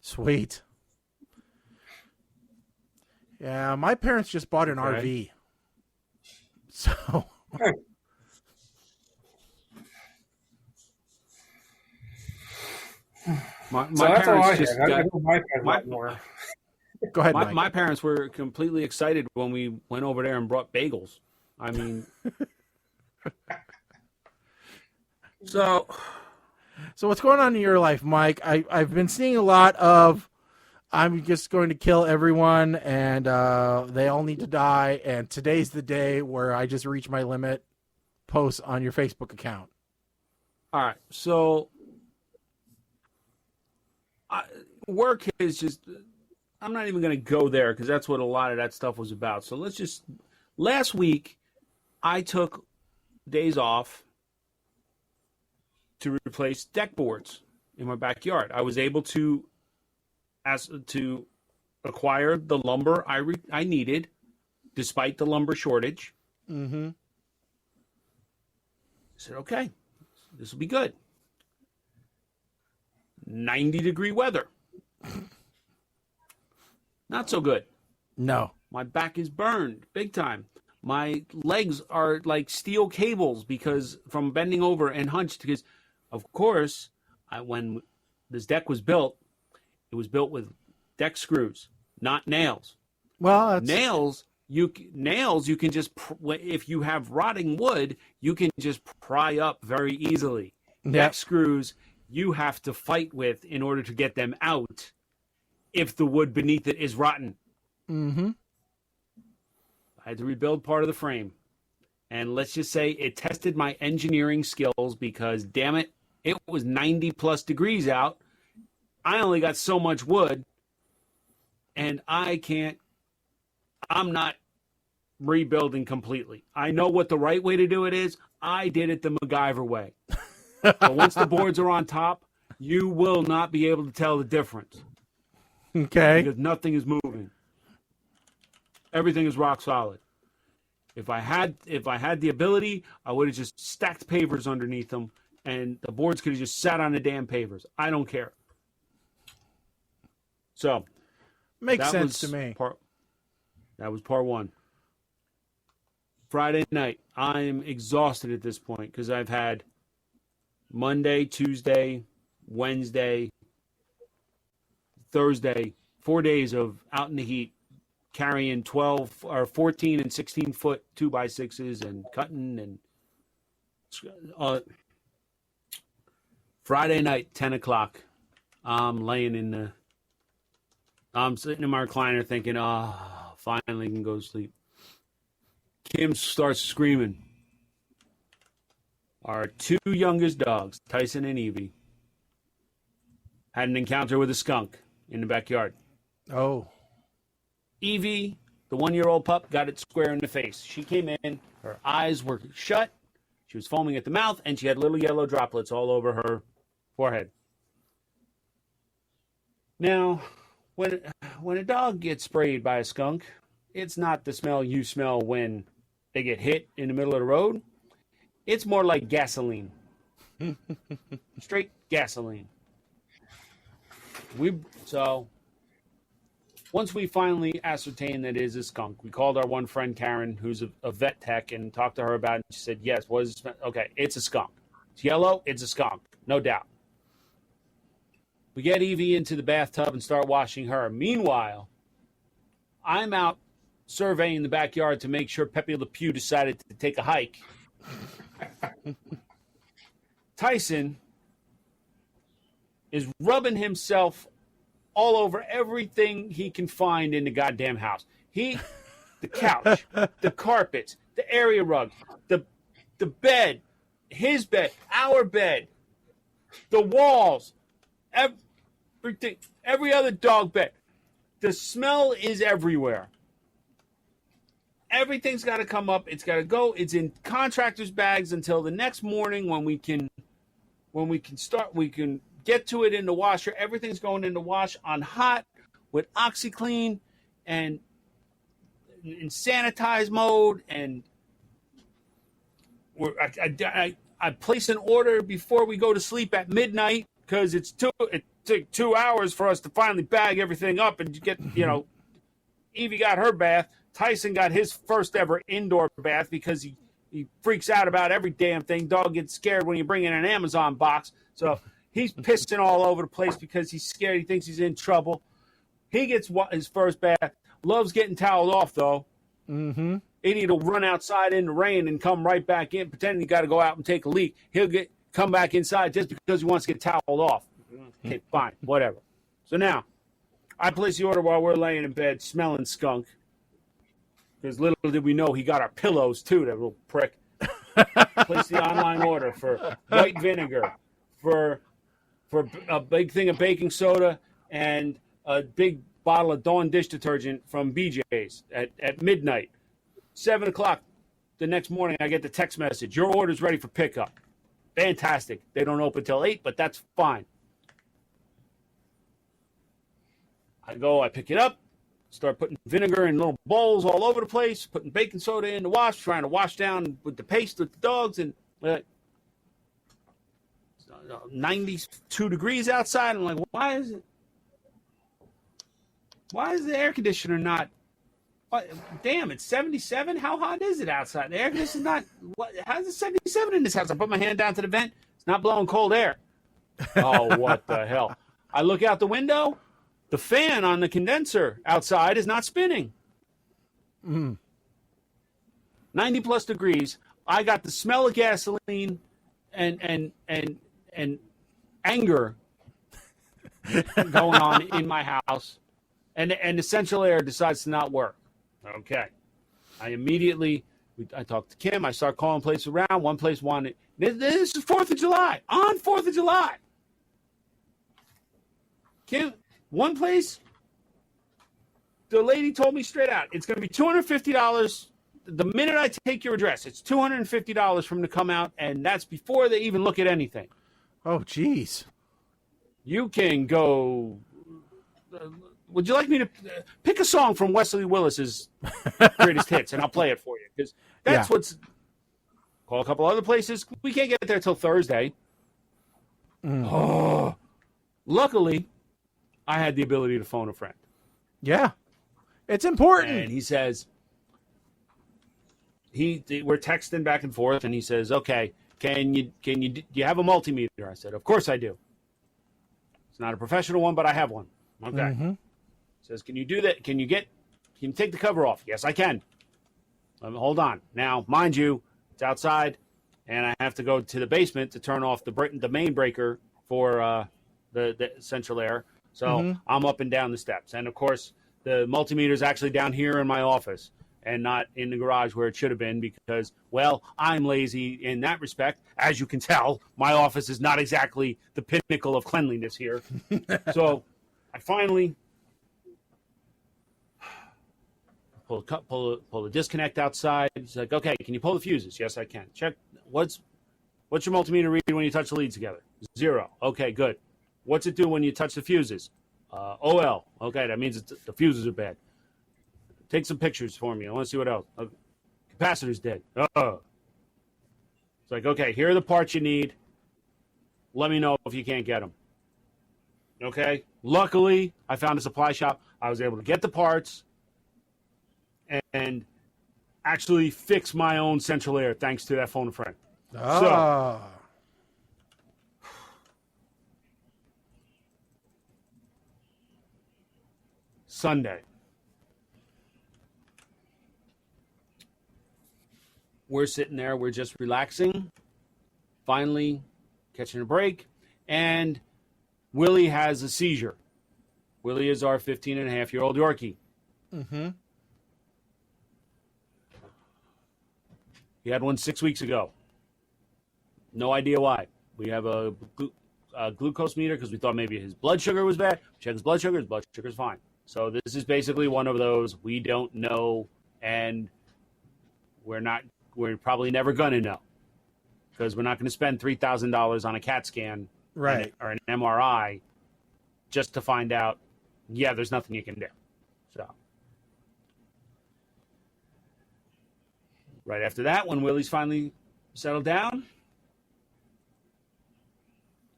sweet. Yeah, my parents just bought an RV. So. My parents just got, Go ahead, Mike. my parents were completely excited when we went over there and brought bagels. I mean, so what's going on in your life, Mike? I've been seeing a lot of I'm just going to kill everyone and they all need to die, and today's the day where I just reach my limit posts on your Facebook account. All right, so work is just, I'm not even going to go there because that's what a lot of that stuff was about. So last week I took days off to replace deck boards in my backyard. I was able to acquire the lumber I needed, despite the lumber shortage. Mm-hmm. I said, okay, this will be good. 90-degree weather. Not so good. No. My back is burned big time. My legs are like steel cables because from bending over and hunched. Because, of course, when this deck was built, it was built with deck screws, not nails. Well, that's... nails you can just, if you have rotting wood, you can just pry up very easily. Yep. Deck screws you have to fight with in order to get them out if the wood beneath it is rotten. Mm-hmm. I had to rebuild part of the frame. And let's just say it tested my engineering skills because, damn it, it was 90-plus degrees out. I only got so much wood, and I'm not rebuilding completely. I know what the right way to do it is. I did it the MacGyver way. But once the boards are on top, you will not be able to tell the difference. Okay. Because nothing is moving. Everything is rock solid. If I had the ability, I would have just stacked pavers underneath them, and the boards could have just sat on the damn pavers. I don't care. So makes sense to me. That was part one. Friday night, I'm exhausted at this point because I've had Monday, Tuesday, Wednesday, Thursday, 4 days of out in the heat, carrying 12 or 14 and 16 foot 2x6s and cutting and Friday night, 10 o'clock. I'm sitting in my recliner thinking, finally can go to sleep. Kim starts screaming. Our two youngest dogs, Tyson and Evie, had an encounter with a skunk in the backyard. Oh. Evie, the 1-year-old pup, got it square in the face. She came in, her eyes were shut, she was foaming at the mouth, and she had little yellow droplets all over her forehead. Now, when a dog gets sprayed by a skunk, it's not the smell you smell when they get hit in the middle of the road. It's more like gasoline. Straight gasoline. Once we finally ascertained that it is a skunk, we called our one friend Karen, who's a vet tech, and talked to her about it. And she said, yes, what is it? Okay, it's a skunk. It's yellow, it's a skunk, no doubt. We get Evie into the bathtub and start washing her. Meanwhile, I'm out surveying the backyard to make sure Pepe Le Pew decided to take a hike. Tyson is rubbing himself all over everything he can find in the goddamn house. The couch, the carpets, the area rug, the bed, his bed, our bed, the walls, everything, every other dog bed. The smell is everywhere. Everything's got to come up. It's got to go. It's in contractors' bags until the next morning when we can get to it in the washer. Everything's going in the wash on hot with OxyClean and in sanitize mode. And I place an order before we go to sleep at midnight because it took 2 hours for us to finally bag everything up and get, Evie got her bath. Tyson got his first ever indoor bath because he freaks out about every damn thing. Dog gets scared when you bring in an Amazon box. So he's pissing all over the place because he's scared. He thinks he's in trouble. He gets his first bath. Loves getting toweled off, though. Mm-hmm. Idiot will run outside in the rain and come right back in, pretending he got to go out and take a leak. He'll come back inside just because he wants to get toweled off. Okay, fine, whatever. So now, I place the order while we're laying in bed, smelling skunk. Because little did we know he got our pillows, too, that little prick. Place the online order for white vinegar, for a big thing of baking soda, and a big bottle of Dawn dish detergent from BJ's at midnight. 7 o'clock the next morning, I get the text message. Your order's ready for pickup. Fantastic. They don't open till 8, but that's fine. I pick it up. start putting vinegar in little bowls all over the place, putting baking soda in the wash, trying to wash down with the paste with the dogs, and 92 degrees outside. I'm like, why is the air conditioner not? Damn, it's 77. How hot is it outside? The air conditioner's not. How's it 77 in this house? I put my hand down to the vent. It's not blowing cold air. Oh, what the hell! I look out the window. The fan on the condenser outside is not spinning. 90 plus degrees. I got the smell of gasoline and anger going on in my house, and the central air decides to not work. Okay, I talked to Kim. I start calling places around. One place wanted. This is 4th of July. On 4th of July. Kim, one place, the lady told me straight out, it's going to be $250 the minute I take your address. It's $250 for them to come out, and that's before they even look at anything. Oh, jeez. You can go. Would you like me to pick a song from Wesley Willis's greatest hits, and I'll play it for you? Because that's what's. Call a couple other places. We can't get there till Thursday. Oh, luckily, I had the ability to phone a friend. Yeah, it's important. And he says, we're texting back and forth, and he says, "Okay, do you have a multimeter?" I said, "Of course I do. It's not a professional one, but I have one." Okay. Mm-hmm. Says, "Can you do that? Can you take the cover off?" "Yes, I can." Hold on. Now, mind you, it's outside, and I have to go to the basement to turn off the main breaker for the central air. So I'm up and down the steps. And, of course, the multimeter is actually down here in my office and not in the garage where it should have been because, well, I'm lazy in that respect. As you can tell, my office is not exactly the pinnacle of cleanliness here. So I finally pull the disconnect outside. He's like, "Okay, can you pull the fuses?" "Yes, I can." "Check. What's your multimeter read when you touch the leads together?" 0. "Okay, good. What's it do when you touch the fuses?" OL. "Okay, that means the fuses are bad." "Take some pictures for me. I want to see what else." "Capacitor's dead." Oh. It's like, okay, here are the parts you need. Let me know if you can't get them. Okay. Luckily, I found a supply shop. I was able to get the parts and actually fix my own central air thanks to that phone a friend. So, Sunday. We're sitting there. We're just relaxing. Finally catching a break. And Willie has a seizure. Willie is our 15-and-a-half-year-old Yorkie. Mm-hmm. He had one 6 weeks ago. No idea why. We have a glucose meter because we thought maybe his blood sugar was bad. Check his blood sugar's fine. So this is basically one of those we don't know, and we're probably never going to know because we're not going to spend $3,000 on a CAT scan or an MRI just to find out, yeah, there's nothing you can do. So right after that, when Willie's finally settled down,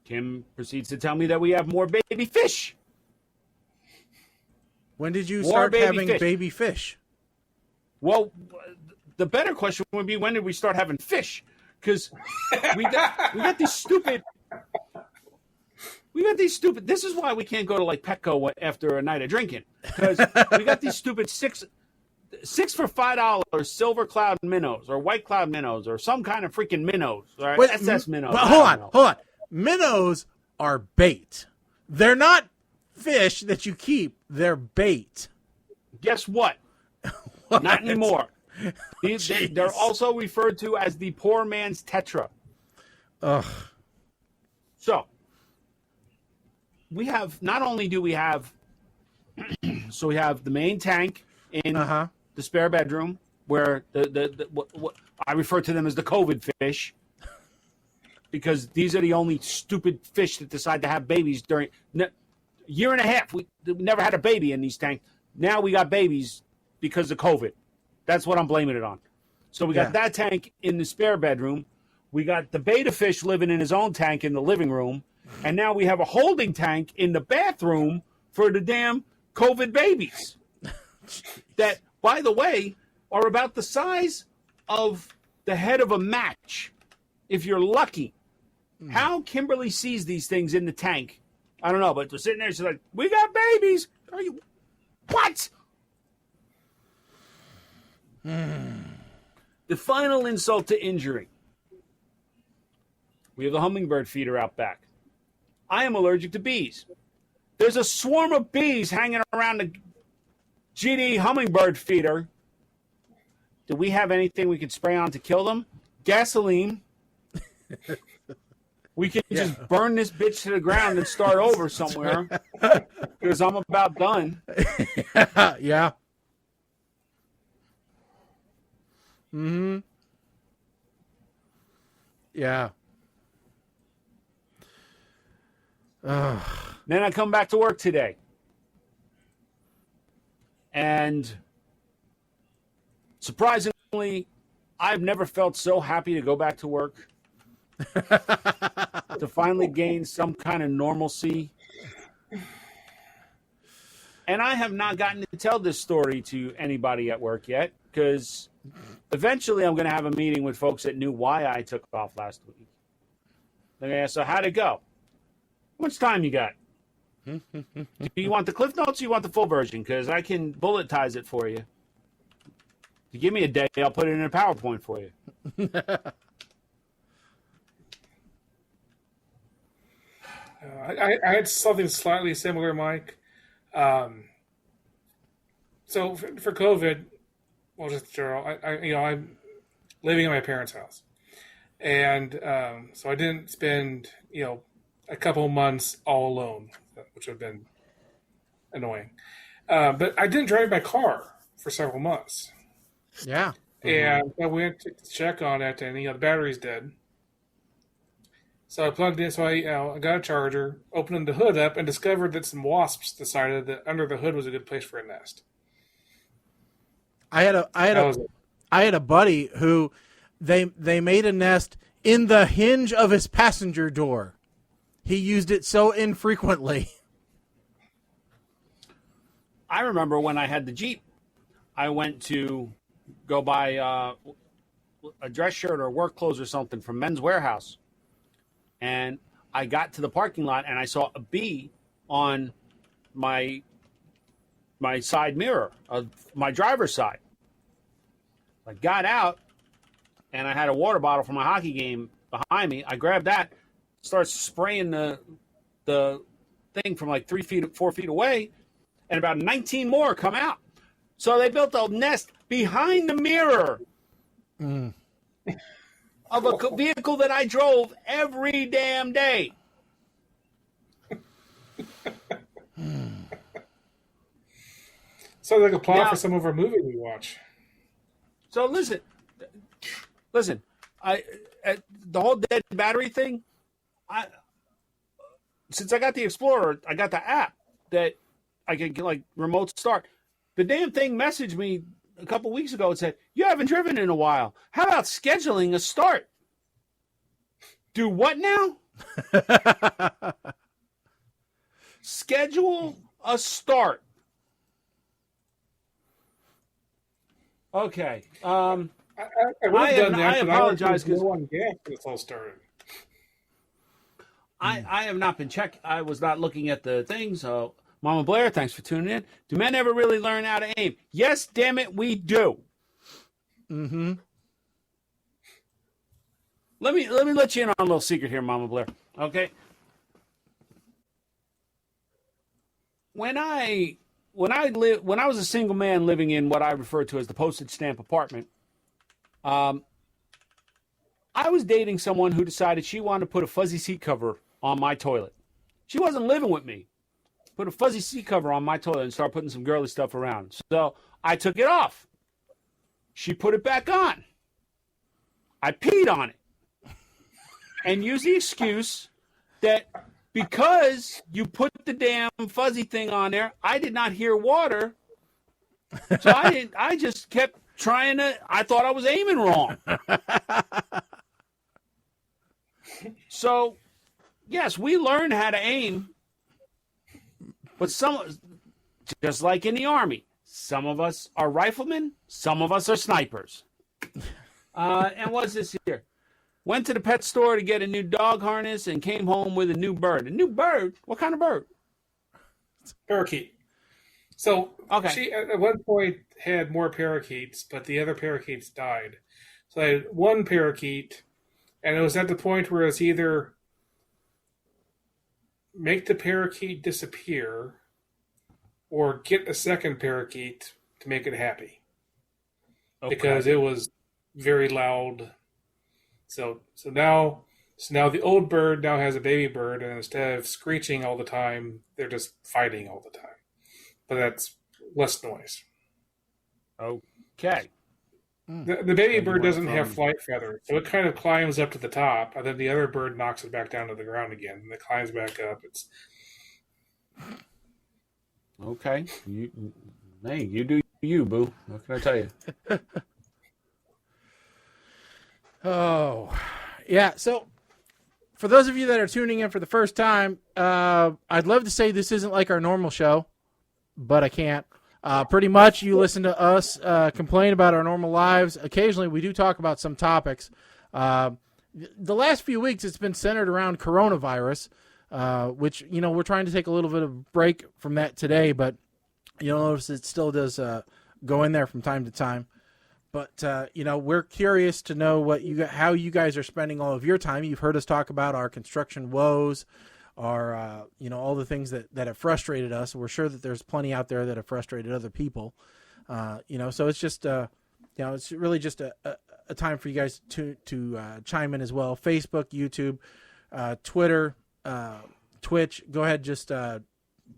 Kim proceeds to tell me that we have more baby fish. When did you start having baby fish? Well, the better question would be, when did we start having fish? Because we got these stupid. This is why we can't go to like Petco after a night of drinking, because we got these stupid six for $5 silver cloud minnows or white cloud minnows or some kind of freaking minnows or SS minnows. But hold on. Minnows are bait. They're not fish that you keep. They're bait. Guess what? Not anymore. They're also referred to as the poor man's tetra. Ugh. So we have, not only do we have, so we have the main tank in the spare bedroom where what I refer to them as the COVID fish, because these are the only stupid fish that decide to have babies during year and a half. We never had a baby in these tanks. Now we got babies because of COVID. That's what I'm blaming it on. So we got that tank in the spare bedroom. We got the beta fish living in his own tank in the living room. And now we have a holding tank in the bathroom for the damn COVID babies. That, by the way, are about the size of the head of a match, if you're lucky. How Kimberly sees these things in the tank, I don't know, but they're sitting there, she's like, we got babies. Are you... What? The final insult to injury. We have the hummingbird feeder out back. I am allergic to bees. There's a swarm of bees hanging around the GD hummingbird feeder. Do we have anything we could spray on to kill them? Gasoline. We can just burn this bitch to the ground and start over somewhere. Because I'm about done. Yeah. Mm-hmm. Yeah. Then I come back to work today. And surprisingly, I've never felt so happy to go back to work. To finally gain some kind of normalcy. And I have not gotten to tell this story to anybody at work yet, because eventually I'm going to have a meeting with folks that knew why I took off last week. They're going to ask, so how'd it go? How much time you got? Do you want the Cliff Notes or you want the full version? Because I can bulletize it for you. If you give me a day, I'll put it in a PowerPoint for you. I had something slightly similar, Mike. So for COVID, well, just general, I'm living in my parents' house, and so I didn't spend a couple months all alone, which would have been annoying. But I didn't drive my car for several months. Yeah, and I went to check on it, and the battery's dead. So I plugged in. So I got a charger, opened the hood up, and discovered that some wasps decided that under the hood was a good place for a nest. I had a buddy who they made a nest in the hinge of his passenger door. He used it so infrequently. I remember when I had the Jeep, I went to go buy a dress shirt or work clothes or something from Men's Warehouse. And I got to the parking lot and I saw a bee on my side mirror of my driver's side. I got out and I had a water bottle from my hockey game behind me. I grabbed that, started spraying the thing from like 4 feet away, and about 19 more come out. So they built a nest behind the mirror. Of a vehicle that I drove every damn day. Sounds like a plot for some of our movies we watch. So listen. The whole dead battery thing. Since I got the Explorer, I got the app that I can like remote start. The damn thing messaged me a couple weeks ago and said, you haven't driven in a while. How about scheduling a start? Do what now? Schedule a start. Okay. I would have done that, I but apologize because no gas when this all started. I have not been checking. I was not looking at the thing, so Mama Blair, thanks for tuning in. Do men ever really learn how to aim? Yes, damn it, we do. Mm-hmm. Let me let you in on a little secret here, Mama Blair. Okay. When I was a single man living in what I refer to as the postage stamp apartment, I was dating someone who decided she wanted to put a fuzzy seat cover on my toilet. She wasn't living with me. Put a fuzzy seat cover on my toilet and start putting some girly stuff around. So I took it off. She put it back on. I peed on it. And used the excuse that because you put the damn fuzzy thing on there, I did not hear water So I just kept trying to. I thought I was aiming wrong. So, yes, we learned how to aim, but just like in the Army, some of us are riflemen, some of us are snipers. And what's this here? Went to the pet store to get a new dog harness and came home with a new bird. A new bird? What kind of bird? Parakeet. So Okay. she at one point had more parakeets, but the other parakeets died. So I had one parakeet, and it was at the point where it's either make the parakeet disappear or get a second parakeet to make it happy. Okay. Because it was very loud. So now the old bird now has a baby bird, and instead of screeching all the time, they're just fighting all the time. But that's less noise. Okay. The baby bird doesn't have flight feathers, so it kind of climbs up to the top, and then the other bird knocks it back down to the ground again, and it climbs back up. It's Okay. You do you, boo. What can I tell you? Oh, yeah. So, for those of you that are tuning in for the first time, I'd love to say this isn't like our normal show, but I can't. Pretty much, you listen to us complain about our normal lives. Occasionally, we do talk about some topics. The last few weeks, it's been centered around coronavirus, which, we're trying to take a little bit of break from that today, but you'll notice it still does go in there from time to time. But, we're curious to know how you guys are spending all of your time. You've heard us talk about our construction woes, our, all the things that have frustrated us. We're sure that there's plenty out there that have frustrated other people. So it's just, it's really just a time for you guys to chime in as well. Facebook, YouTube, Twitter, Twitch. Go ahead, just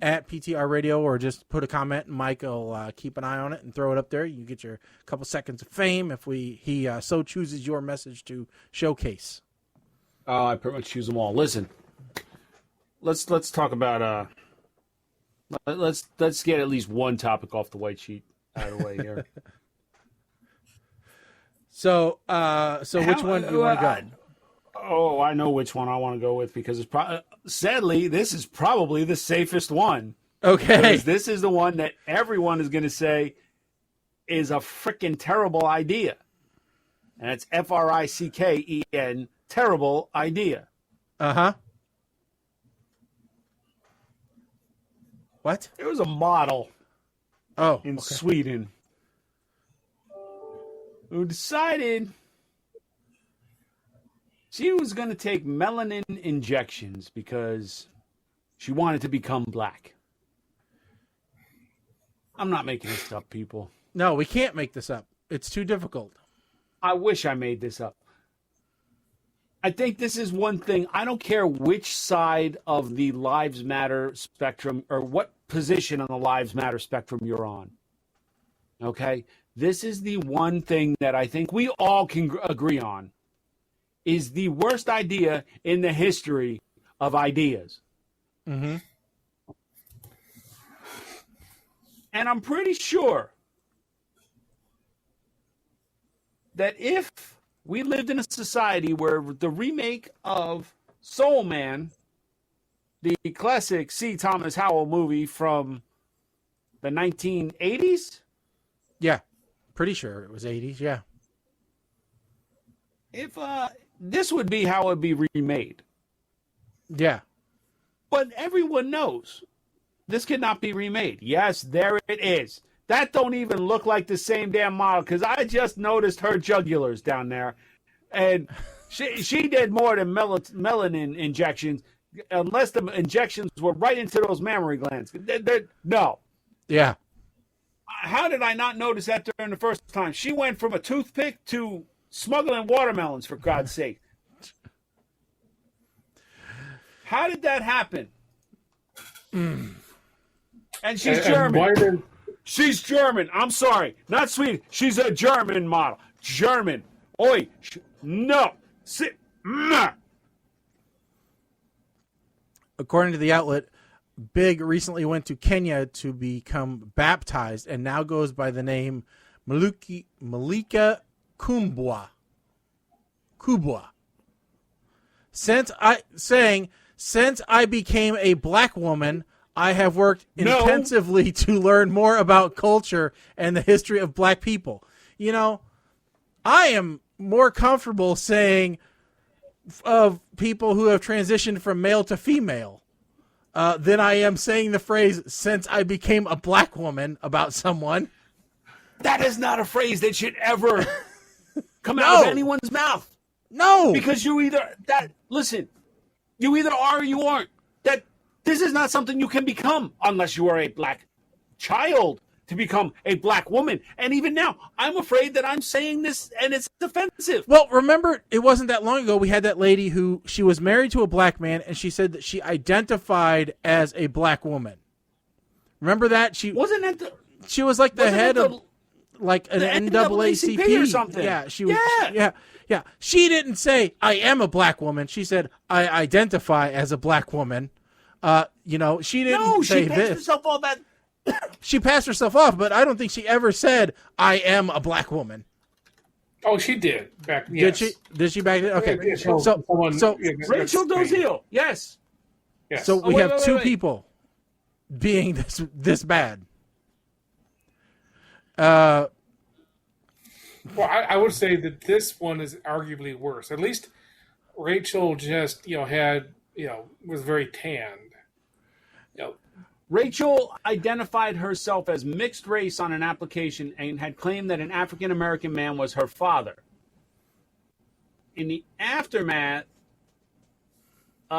at PTR Radio, or just put a comment, and Mike will keep an eye on it and throw it up there. You get your couple seconds of fame if he so chooses your message to showcase. I pretty much choose them all. Listen, let's talk about let's get at least one topic off the white sheet out of the way here. So which one do you want to go? Oh, I know which one I want to go with, because it's sadly, this is probably the safest one. Okay. Because this is the one that everyone is going to say is a freaking terrible idea. And it's FRICKEN, terrible idea. Uh-huh. What? It was a model in Sweden who decided she was going to take melanin injections because she wanted to become black. I'm not making this up, people. No, we can't make this up. It's too difficult. I wish I made this up. I think this is one thing. I don't care which side of the Lives Matter spectrum or what position on the Lives Matter spectrum you're on. Okay? This is the one thing that I think we all can agree on is the worst idea in the history of ideas. Mm-hmm. And I'm pretty sure that if we lived in a society where the remake of Soul Man, the classic C. Thomas Howell movie from the 1980s? Yeah, pretty sure it was 80s, yeah. If this would be how it would be remade. Yeah. But everyone knows this cannot be remade. Yes, there it is. That don't even look like the same damn model, because I just noticed her jugulars down there. And she did more than melanin injections, unless the injections were right into those mammary glands. No. Yeah. How did I not notice that during the first time? She went from a toothpick to smuggling watermelons, for God's sake. How did that happen? And she's German. She's German. I'm sorry. Not Sweden. She's a German model. German. Oi. No. Sit. According to the outlet, Big recently went to Kenya to become baptized and now goes by the name Malika Kubwa. Since I became a black woman, I have worked intensively to learn more about culture and the history of black people. You know, I am more comfortable saying of people who have transitioned from male to female than I am saying the phrase, since I became a black woman, about someone. That is not a phrase that should ever come out of anyone's mouth. No. Because you either are or you aren't. This is not something you can become unless you are a black child to become a black woman. And even now, I'm afraid that I'm saying this and it's offensive. Well, remember, it wasn't that long ago we had that lady who, she was married to a black man and she said that she identified as a black woman. Remember that? She was like the head of like an NAACP or something. Yeah, she was. Yeah. She didn't say I am a black woman. She said I identify as a black woman. She didn't say this. Herself off that. She passed herself off, but I don't think she ever said I am a black woman. Oh, she did back. Yes. Did she back then? Okay. Yeah, so Rachel Dolezal. Yes. So we have two people being this bad. Well, I would say that this one is arguably worse. At least Rachel just, was very tanned. Rachel identified herself as mixed race on an application and had claimed that an African-American man was her father. In the aftermath,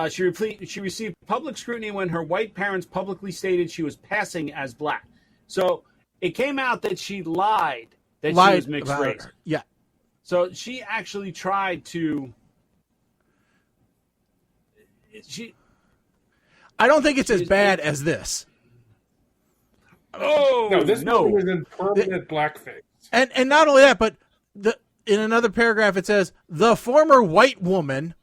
she received public scrutiny when her white parents publicly stated she was passing as black. So it came out that she lied that she was mixed race. Yeah. So she actually tried to... I don't think it's as bad as this. Oh, no! This was in permanent blackface. And not only that, but in another paragraph it says the former white woman.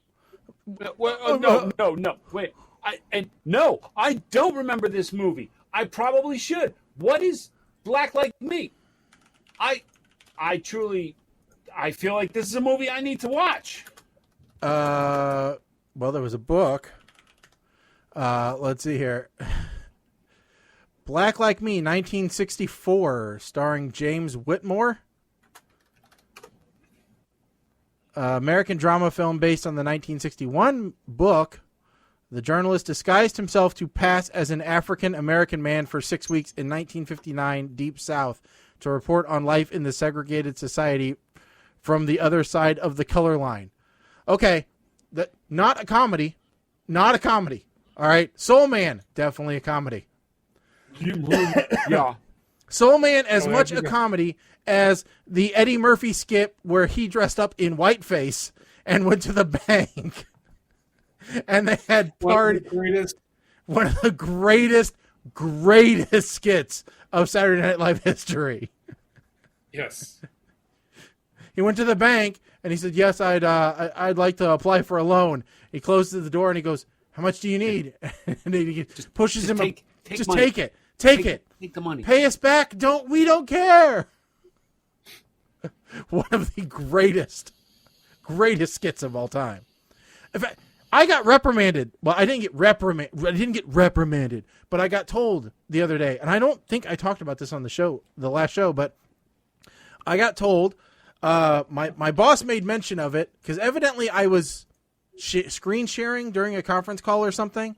No. Wait, I don't remember this movie. I probably should. What is Black Like Me? I truly feel like this is a movie I need to watch. Well, there was a book. Let's see here. Black Like Me, 1964, starring James Whitmore. American drama film based on the 1961 book. The journalist disguised himself to pass as an African-American man for 6 weeks in 1959 Deep South to report on life in the segregated society from the other side of the color line. Okay, not a comedy. Not a comedy. All right, Soul Man, definitely a comedy. Yeah. Soul Man, as much a comedy as the Eddie Murphy skit where he dressed up in whiteface and went to the bank. And they had one of the greatest skits of Saturday Night Live history. Yes. He went to the bank and he said, "Yes, I'd like to apply for a loan." He closes the door and he goes, "How much do you need?" And he just pushes him. Take it. Take it. Take the money. Pay us back. We don't care. One of the greatest skits of all time. In fact, I got reprimanded. Well, I didn't get reprimanded, but I got told the other day, and I don't think I talked about this on the last show, but I got told, my boss made mention of it, because evidently I was screen sharing during a conference call or something,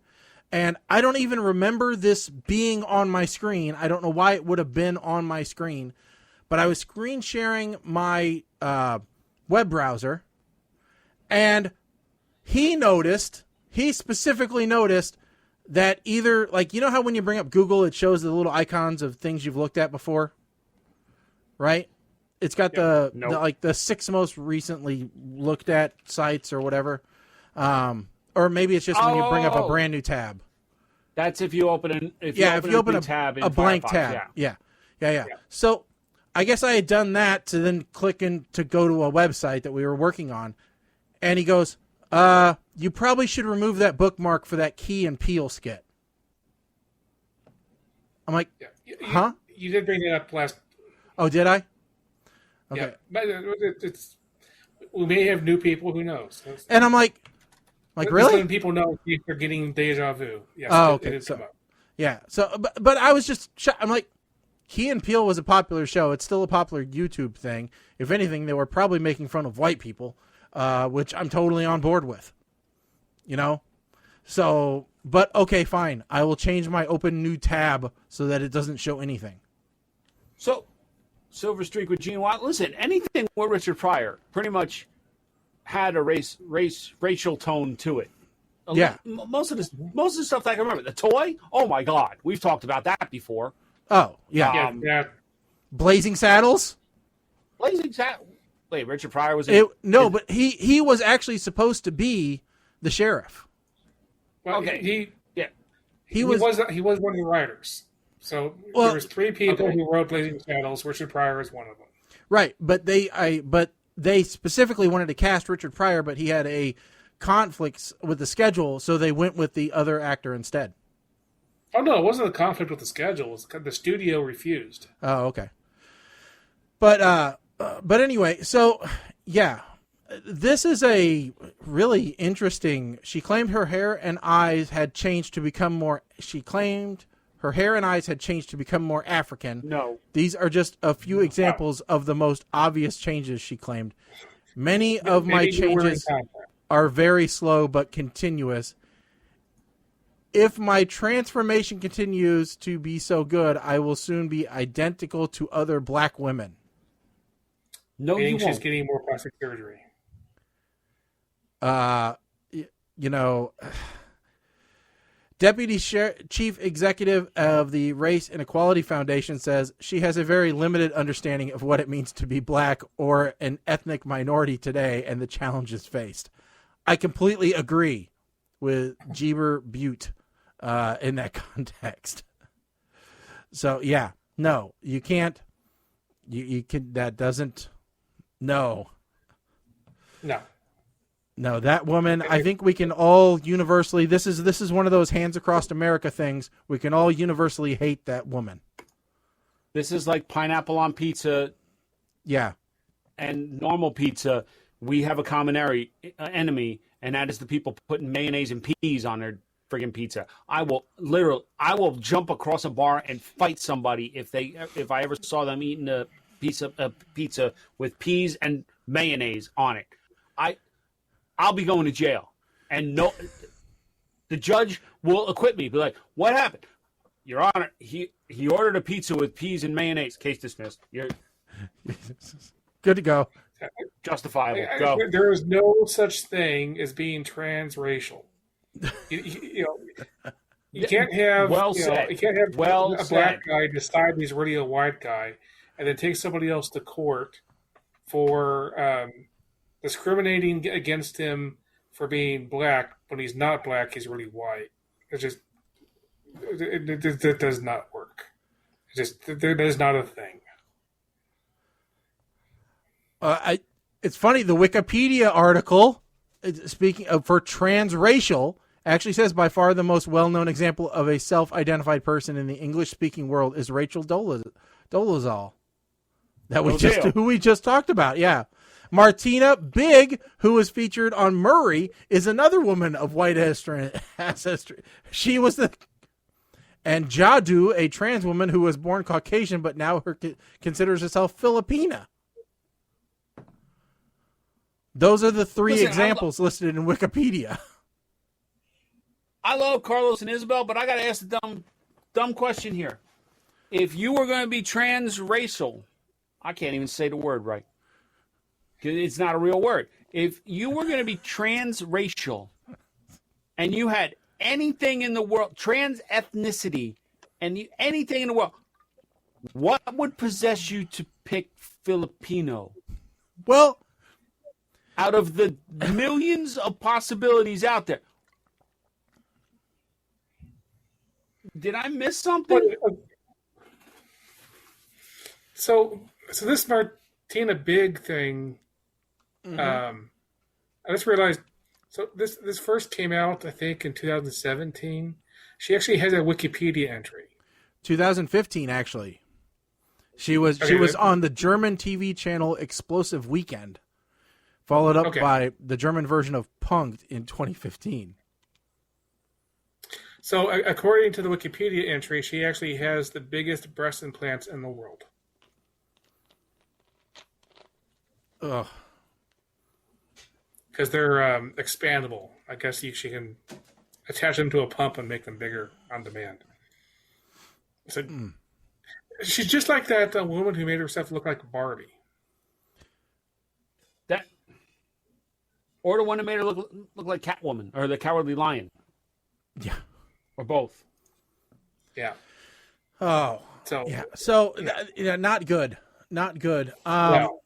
and I don't even remember this being on my screen. I don't know why it would have been on my screen, but I was screen sharing my web browser, and he specifically noticed that either, like, you know how when you bring up Google, it shows the little icons of things you've looked at before, right? It's got the 6 most recently looked at sites or whatever. Or maybe it's just when you bring up a brand new tab. That's if you open a tab in a blank Firefox, tab. Yeah. So I guess I had done that to then click in to go to a website that we were working on. And he goes, you probably should remove that bookmark for that Key and Peele skit. I'm like, Yeah. huh? You did bring it up last. Oh, did I? Okay. Yeah, but it's we may have new people. Who knows? And I'm like Just really? letting people know if they're getting deja vu. Yes, Oh, it okay. did So, come up. yeah. So, but I was just I'm like, Key and Peele was a popular show. It's still a popular YouTube thing. If anything, they were probably making fun of white people, which I'm totally on board with. You know? So, but okay, fine. I will change my open new tab so that it doesn't show anything. So, Silver Streak with Gene Watt. Listen, anything with Richard Pryor pretty much had a racial tone to it. Yeah. Most of the stuff that I can remember. The toy? Oh my God. We've talked about that before. Oh, yeah. Yeah. Blazing Saddles? Blazing Saddles. Wait, Richard Pryor was in No, but he was actually supposed to be the sheriff. Well, okay. He was one of the writers. So there was 3 people who wrote Blazing Saddles. Richard Pryor is one of them. Right, but they specifically wanted to cast Richard Pryor, but he had a conflicts with the schedule, so they went with the other actor instead. Oh no, it wasn't a conflict with the schedule. It was the studio refused. Oh, okay. But anyway, so yeah, this is a really interesting. She claimed her hair and eyes had changed to become more. She claimed her hair and eyes had changed to become more African. No. These are just a few examples of the most obvious changes she claimed. Many of my changes are very slow but continuous. If my transformation continues to be so good, I will soon be identical to other black women. No, you She's won't. getting more plastic surgery. You know, Deputy Chief Executive of the Race and Equality Foundation says she has a very limited understanding of what it means to be black or an ethnic minority today and the challenges faced. I completely agree with Jeber Butte in that context. So, yeah, no, you can't. You can. That doesn't. No. No, that woman, I think we can all universally, this is one of those hands across America things. We can all universally hate that woman. This is like pineapple on pizza. Yeah. And normal pizza. We have a common enemy, and that is the people putting mayonnaise and peas on their friggin' pizza. I will jump across a bar and fight somebody if I ever saw them eating a pizza with peas and mayonnaise on it. I'll be going to jail, and the judge will acquit me. Be like, what happened, Your Honor? He ordered a pizza with peas and mayonnaise. Case dismissed. You're good to go. Justifiable. Go. There is no such thing as being transracial. You can't have you can't have a black guy decide he's really a white guy, and then take somebody else to court for discriminating against him for being black when he's not black. He's really white. It's just it does not work. That is not a thing. It's funny. The Wikipedia article, speaking of for transracial, actually says by far the most well-known example of a self-identified person in the English-speaking world is Rachel Dolezal. Who we just talked about. Yeah. Martina Big, who was featured on Murray, is another woman of white ancestry. She was and Jadu, a trans woman who was born Caucasian but now considers herself Filipina. Those are the three examples listed in Wikipedia. I love Carlos and Isabel, but I got to ask the dumb question here. If you were going to be transracial, I can't even say the word right. It's not a real word. If you were going to be transracial and you had anything in the world, trans ethnicity, and anything in the world, what would possess you to pick Filipino? Well, out of the millions of possibilities out there, did I miss something? So this Martina Big thing, I just realized. So this first came out, I think, in 2017. She actually has a Wikipedia entry. 2015, actually. She was on the German TV channel Explosive Weekend, followed up by the German version of Punked in 2015. So, according to the Wikipedia entry, she actually has the biggest breast implants in the world. Ugh. Because they're expandable. I guess she can attach them to a pump and make them bigger on demand. So, she's just like that woman who made herself look like Barbie. Or the one that made her look like Catwoman or the Cowardly Lion. Yeah. Or both. Yeah. Oh. So. Yeah. So not good. Not good. No.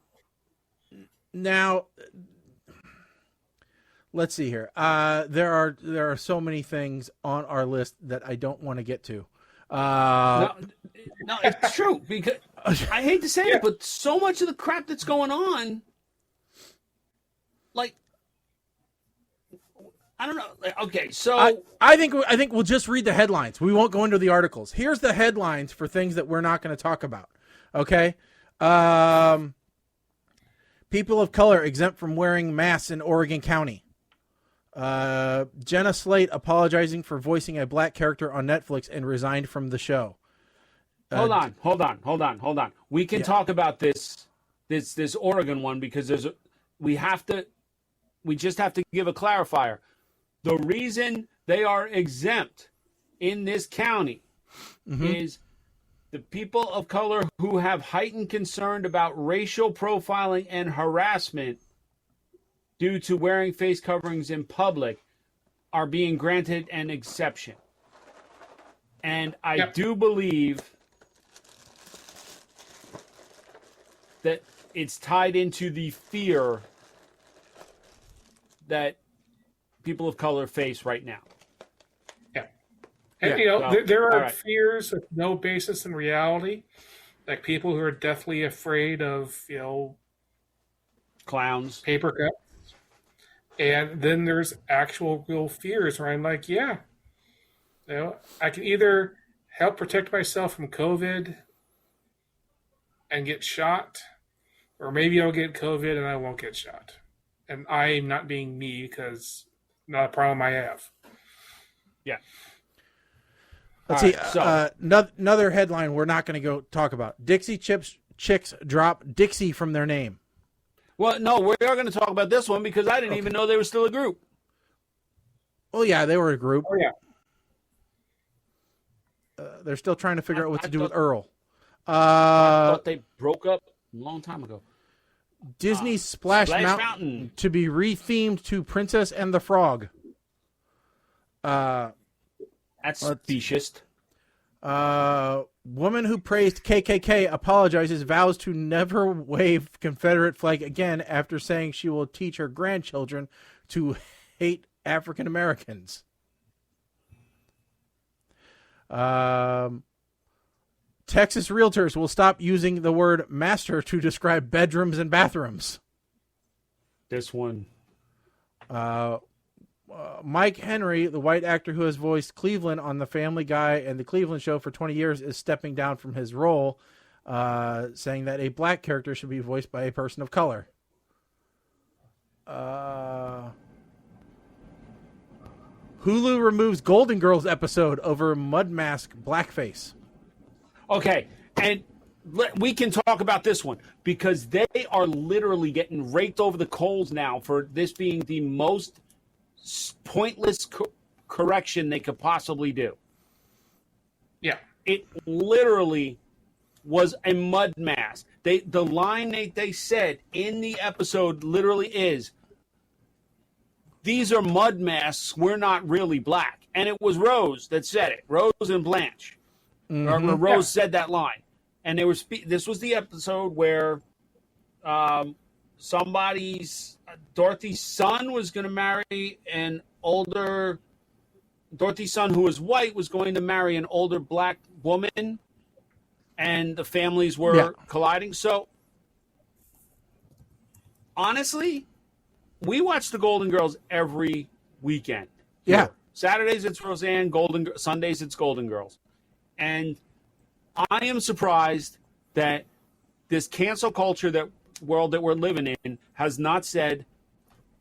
Now, let's see here. There are so many things on our list that I don't want to get to. No, it's true because I hate to say it, but so much of the crap that's going on, like, I don't know. Okay, so I think we'll just read the headlines. We won't go into the articles. Here's the headlines for things that we're not going to talk about. Okay, people of color exempt from wearing masks in Oregon County. Jenna Slate apologizing for voicing a black character on Netflix and resigned from the show. Hold on. We can talk about this Oregon one because we just have to give a clarifier. The reason they are exempt in this county is the people of color who have heightened concern about racial profiling and harassment due to wearing face coverings in public are being granted an exception. And I do believe that it's tied into the fear that people of color face right now. Yeah. And, there are fears with no basis in reality. Like people who are deathly afraid of, clowns, paper cuts. And then there's actual real fears where I'm like, I can either help protect myself from COVID and get shot, or maybe I'll get COVID and I won't get shot. And I'm not being me because not a problem I have. Yeah. Let's see. Another headline we're not going to go talk about. Dixie Chicks drop Dixie from their name. Well, no, we are going to talk about this one because I didn't even know they were still a group. Oh, yeah, they were a group. Oh, yeah. They're still trying to figure out what to do with Earl. I thought they broke up a long time ago. Disney's Splash Mountain to be rethemed to Princess and the Frog. That's specious. Woman who praised KKK apologizes, vows to never wave Confederate flag again after saying she will teach her grandchildren to hate African Americans. Texas realtors will stop using the word master to describe bedrooms and bathrooms. This one. Mike Henry, the white actor who has voiced Cleveland on The Family Guy and The Cleveland Show for 20 years, is stepping down from his role, saying that a black character should be voiced by a person of color. Hulu removes Golden Girls episode over mud mask blackface. Okay, and we can talk about this one because they are literally getting raked over the coals now for this being the most pointless correction they could possibly do. Yeah. It literally was a mud mask. The line they said in the episode literally is, these are mud masks, we're not really black. And it was Rose that said it. Rose and Blanche. Rose said that line. And they were this was the episode where Dorothy's son was going to marry an older, Dorothy's son who was white was going to marry an older black woman, and the families were colliding. So, honestly, we watch the Golden Girls every weekend. Yeah. Saturdays it's Roseanne, Sundays it's Golden Girls. And I am surprised that this cancel culture world that we're living in has not said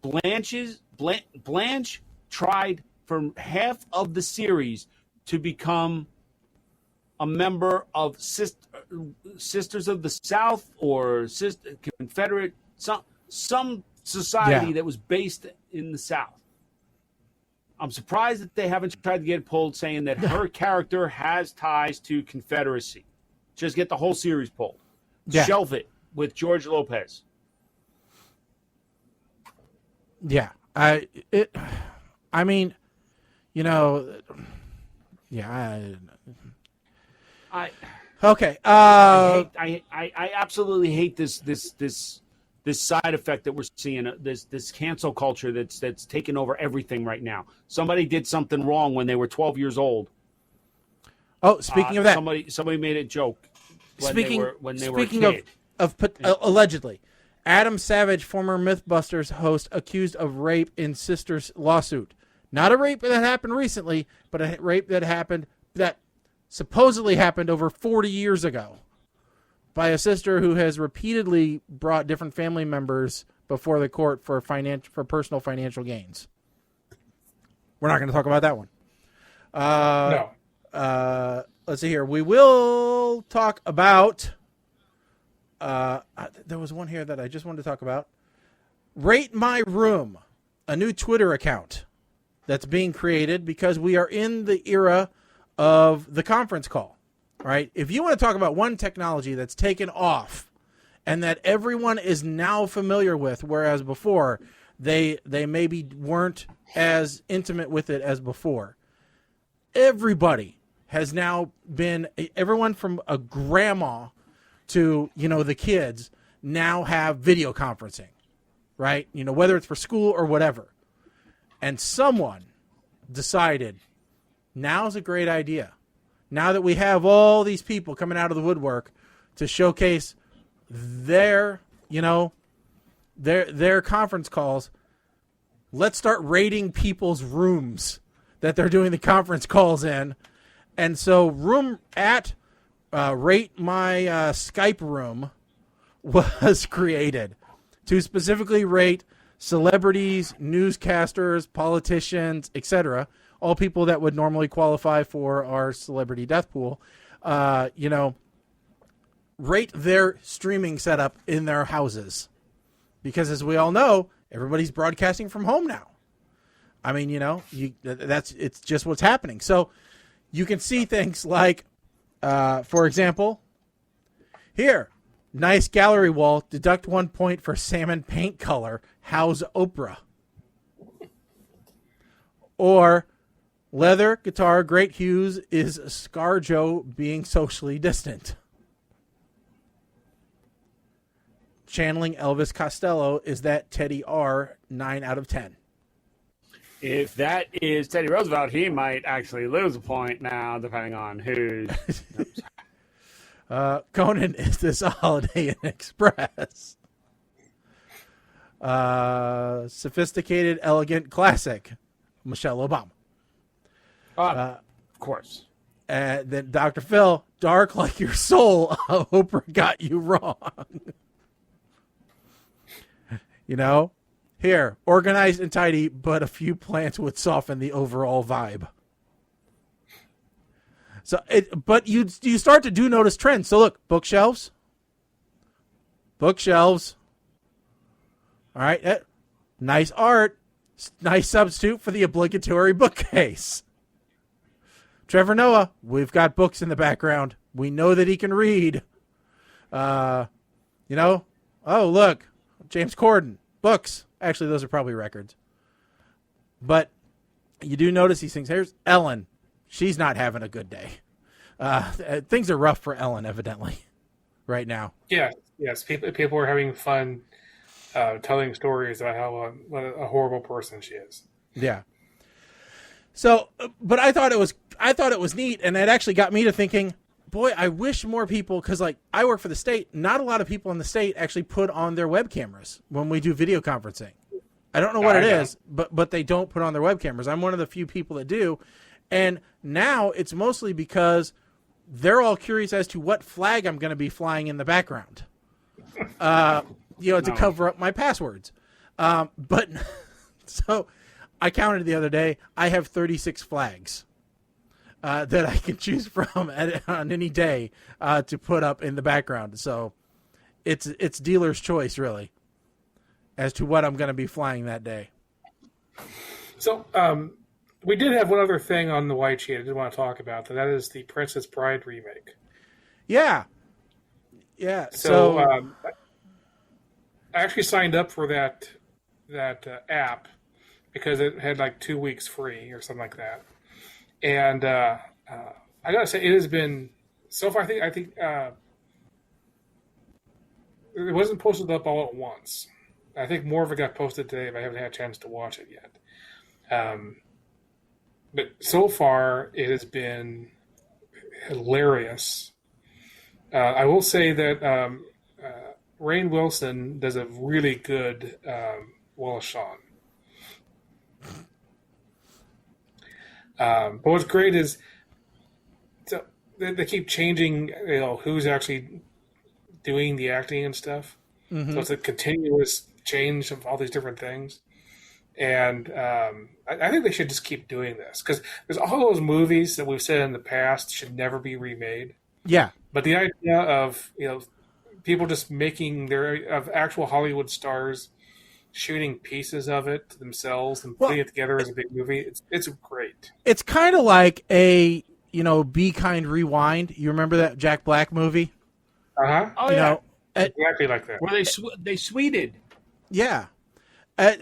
Blanche tried for half of the series to become a member of Sisters of the South or Confederate, some society that was based in the South. I'm surprised that they haven't tried to get it pulled, saying that her character has ties to Confederacy. Just get the whole series pulled. Yeah. Shelve it with George Lopez. Yeah. I mean, you know, yeah. Okay. I absolutely hate this side effect that we're seeing. This cancel culture that's taken over everything right now. Somebody did something wrong when they were 12 years old. Oh, speaking of that, somebody made a joke when they were a speaking kid. Allegedly, Adam Savage, former MythBusters host, accused of rape in sister's lawsuit. Not a rape that happened recently, but a rape that supposedly happened over 40 years ago by a sister who has repeatedly brought different family members before the court for personal financial gains. We're not going to talk about that one. No. Let's see here. We will talk about... there was one here that I just wanted to talk about. Rate My Room, a new Twitter account that's being created because we are in the era of the conference call, right? If you want to talk about one technology that's taken off and that everyone is now familiar with, whereas before they maybe weren't as intimate with it as before. Everybody has now been, everyone from a grandma to, the kids now have video conferencing, right? Whether it's for school or whatever. And someone decided now's a great idea. Now that we have all these people coming out of the woodwork to showcase their conference calls, let's start rating people's rooms that they're doing the conference calls in. And so Rate My Skype Room was created to specifically rate celebrities, newscasters, politicians, etc., all people that would normally qualify for our celebrity death pool, rate their streaming setup in their houses. Because as we all know, everybody's broadcasting from home now. I mean, it's just what's happening. So you can see things like, for example, here, nice gallery wall, deduct 1 point for salmon paint color, how's Oprah? Or leather guitar, great hues, is ScarJo being socially distant? Channeling Elvis Costello, is that Teddy R 9 out of 10? If that is Teddy Roosevelt, he might actually lose a point now, depending on who. Conan, is this a Holiday Inn Express? Sophisticated, elegant, classic, Michelle Obama. Of course. Then Dr. Phil, dark like your soul, Oprah got you wrong. Here, organized and tidy, but a few plants would soften the overall vibe. So, but you start to notice trends. So look, bookshelves. All right, nice art, nice substitute for the obligatory bookcase. Trevor Noah, we've got books in the background. We know that he can read. Oh look, James Corden, books. Actually, those are probably records. But you do notice these things. Here's Ellen. She's not having a good day. Things are rough for Ellen, evidently, right now. Yeah, yes. People are having fun telling stories about how what a horrible person she is. Yeah. So, but I thought it was neat, and it actually got me to thinking, boy, I wish more people, because I work for the state. Not a lot of people in the state actually put on their web cameras when we do video conferencing. I don't know what it is, but they don't put on their web cameras. I'm one of the few people that do. And now it's mostly because they're all curious as to what flag I'm going to be flying in the background, to cover up my passwords. But so I counted the other day. I have 36 flags that I can choose from on any day to put up in the background. So it's dealer's choice, really, as to what I'm going to be flying that day. So we did have one other thing on the white sheet I did want to talk about. That is the Princess Bride remake. Yeah. So I actually signed up for that app because it had like 2 weeks free or something like that. And I gotta say, it has been so far. I think it wasn't posted up all at once. I think more of it got posted today, but I haven't had a chance to watch it yet. But so far, it has been hilarious. I will say that Rainn Wilson does a really good Wallace Shawn. But what's great is they keep changing, who's actually doing the acting and stuff. Mm-hmm. So it's a continuous change of all these different things. And I think they should just keep doing this because there's all those movies that we've said in the past should never be remade. Yeah. But the idea of, people just making of actual Hollywood stars shooting pieces of it themselves and putting it together as a big movie, it's great. It's kind of like a, Be Kind Rewind. You remember that Jack Black movie? Uh-huh. Oh, yeah. Exactly like that. Where they sweeted. Yeah.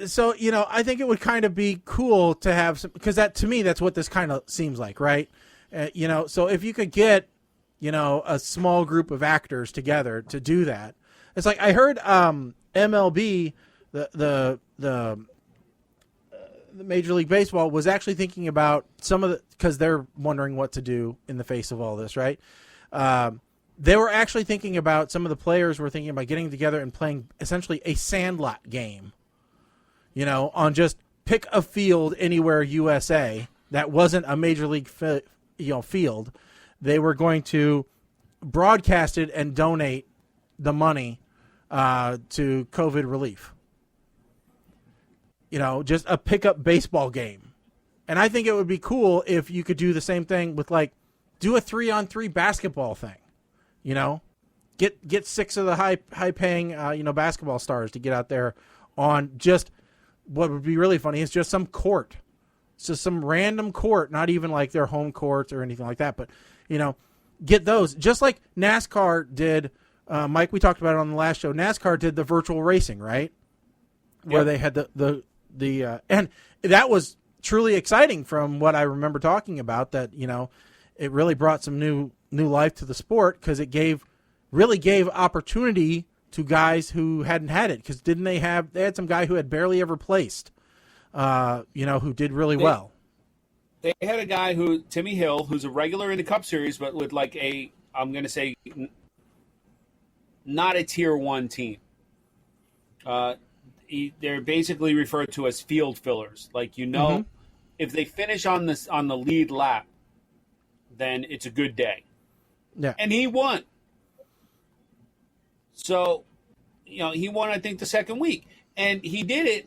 So, I think it would kind of be cool to have some, because to me, that's what this kind of seems like, right? So if you could get, a small group of actors together to do that. It's like I heard MLB, the Major League Baseball was actually thinking about because they're wondering what to do in the face of all this, right? They were actually thinking about, some of the players were thinking about getting together and playing essentially a sandlot game, on just pick a field anywhere USA that wasn't a major league field. They were going to broadcast it and donate the money to COVID relief. Just a pickup baseball game. And I think it would be cool if you could do the same thing with do a 3-on-3 basketball thing. Get 6 of the high paying basketball stars to get out there on just what would be really funny is just some court. So some random court, not even like their home courts or anything like that, but get those just like NASCAR did. Mike, we talked about it on the last show. NASCAR did the virtual racing, right? Where they had the and that was truly exciting from what I remember talking about. That it really brought some new life to the sport because it really gave opportunity to guys who hadn't had it. Because they had some guy who had barely ever placed, who did really well. They had a guy Timmy Hill, who's a regular in the Cup Series, but with I'm going to say, not a Tier 1 team. They're basically referred to as field fillers. If they finish on the lead lap, then it's a good day. Yeah. And he won. So, he won, I think, the second week. And he did it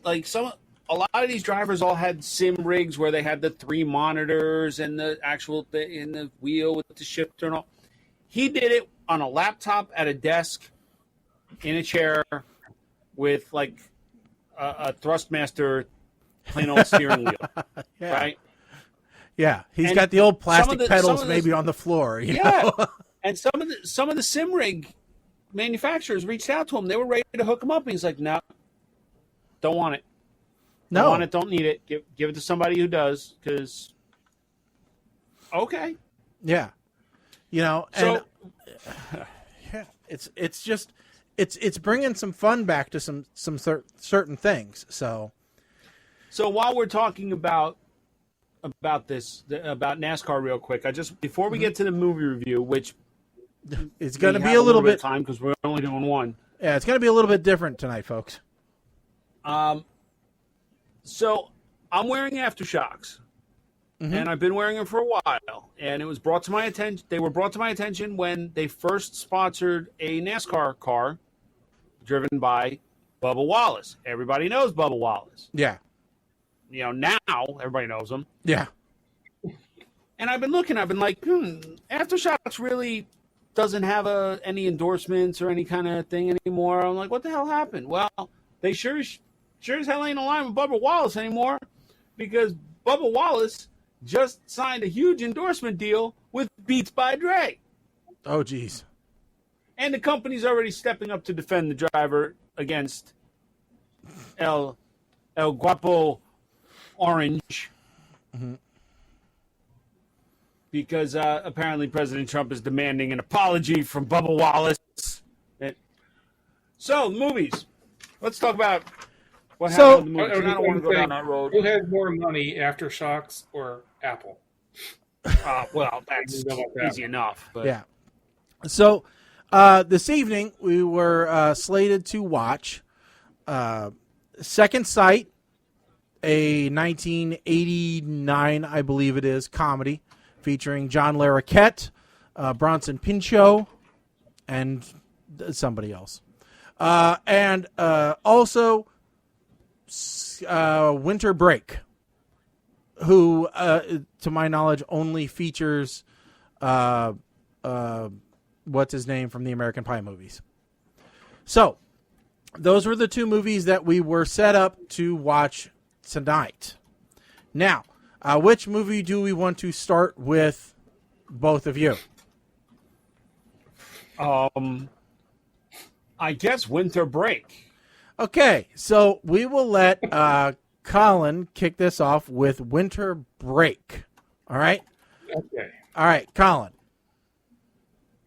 a lot of these drivers all had sim rigs where they had the 3 monitors and the actual in the wheel with the shifter and all. He did it on a laptop at a desk in a chair with a Thrustmaster plain old steering wheel. Yeah. Right? Yeah. He's got the old plastic pedals maybe on the floor. Yeah. And some of the sim rig manufacturers reached out to him. They were ready to hook him up. And he's like, no, don't want it. No. Don't want it, don't need it. Give it to somebody who does, because okay. Yeah. And it's just it's bringing some fun back to some certain things. So while we're talking about this about NASCAR real quick, before we get to the movie review, which it's going to be a little bit of time because we're only doing one. Yeah, it's going to be a little bit different tonight, folks. So I'm wearing aftershocks. and I've been wearing them for a while. And it was brought to my attention. They were brought to my attention when they first sponsored a NASCAR car driven by Bubba Wallace. Everybody knows Bubba Wallace. Yeah. Now everybody knows him. Yeah. And I've been looking. I've been like, Aftershocks really doesn't have any endorsements or any kind of thing anymore. I'm like, what the hell happened? Well, they sure as hell ain't aligned with Bubba Wallace anymore, because Bubba Wallace just signed a huge endorsement deal with Beats by Dre. Oh, geez. And the company's already stepping up to defend the driver against El Guapo Orange. Mm-hmm. Because apparently President Trump is demanding an apology from Bubba Wallace. So, movies. Let's talk about what happened in the movies. I don't want to go down that road. Who has more money, Aftershocks or Apple? Well, that's easy enough. But. Yeah. So, this evening, we were slated to watch Second Sight, a 1989, I believe it is, comedy featuring John Larroquette, Bronson Pinchot, and somebody else. And also Winter Break, who, to my knowledge, only features what's his name from the American Pie movies. So, those were the two movies that we were set up to watch tonight. Now, which movie do we want to start with, both of you? I guess Winter Break. Okay, so we will let Colin kick this off with Winter Break. All right? Okay. All right, Colin.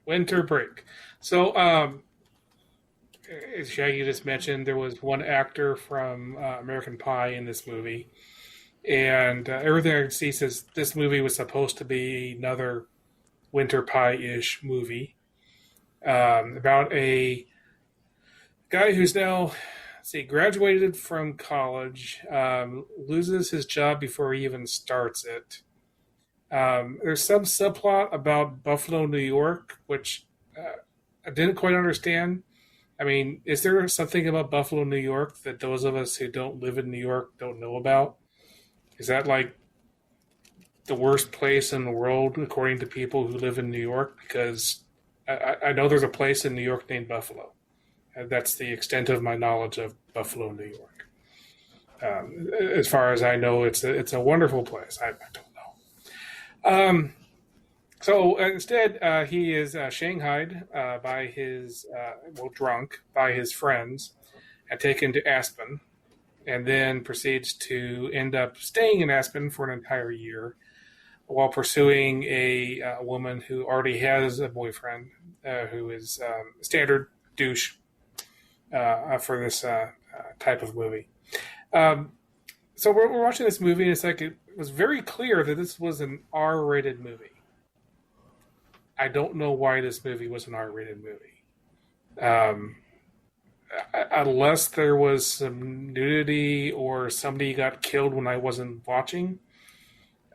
Winter Break. So, as Shaggy just mentioned, there was one actor from American Pie in this movie. And everything I can see says this movie was supposed to be another Winter Pie-ish movie about a guy who's now, graduated from college, loses his job before he even starts it. There's some subplot about Buffalo, New York, which I didn't quite understand. I mean, is there something about Buffalo, New York that those of us who don't live in New York don't know about? Is that like the worst place in the world, according to people who live in New York? Because I know there's a place in New York named Buffalo. That's the extent of my knowledge of Buffalo, New York. As far as I know, it's a wonderful place. I don't know. So instead, he is shanghaied by his, drunk by his friends and taken to Aspen, and then proceeds to end up staying in Aspen for an entire year while pursuing a woman who already has a boyfriend who is standard douche for this type of movie. So we're watching this movie, and it's like it was very clear that this was an R-rated movie. I don't know why this movie was an R-rated movie. Unless there was some nudity or somebody got killed when I wasn't watching.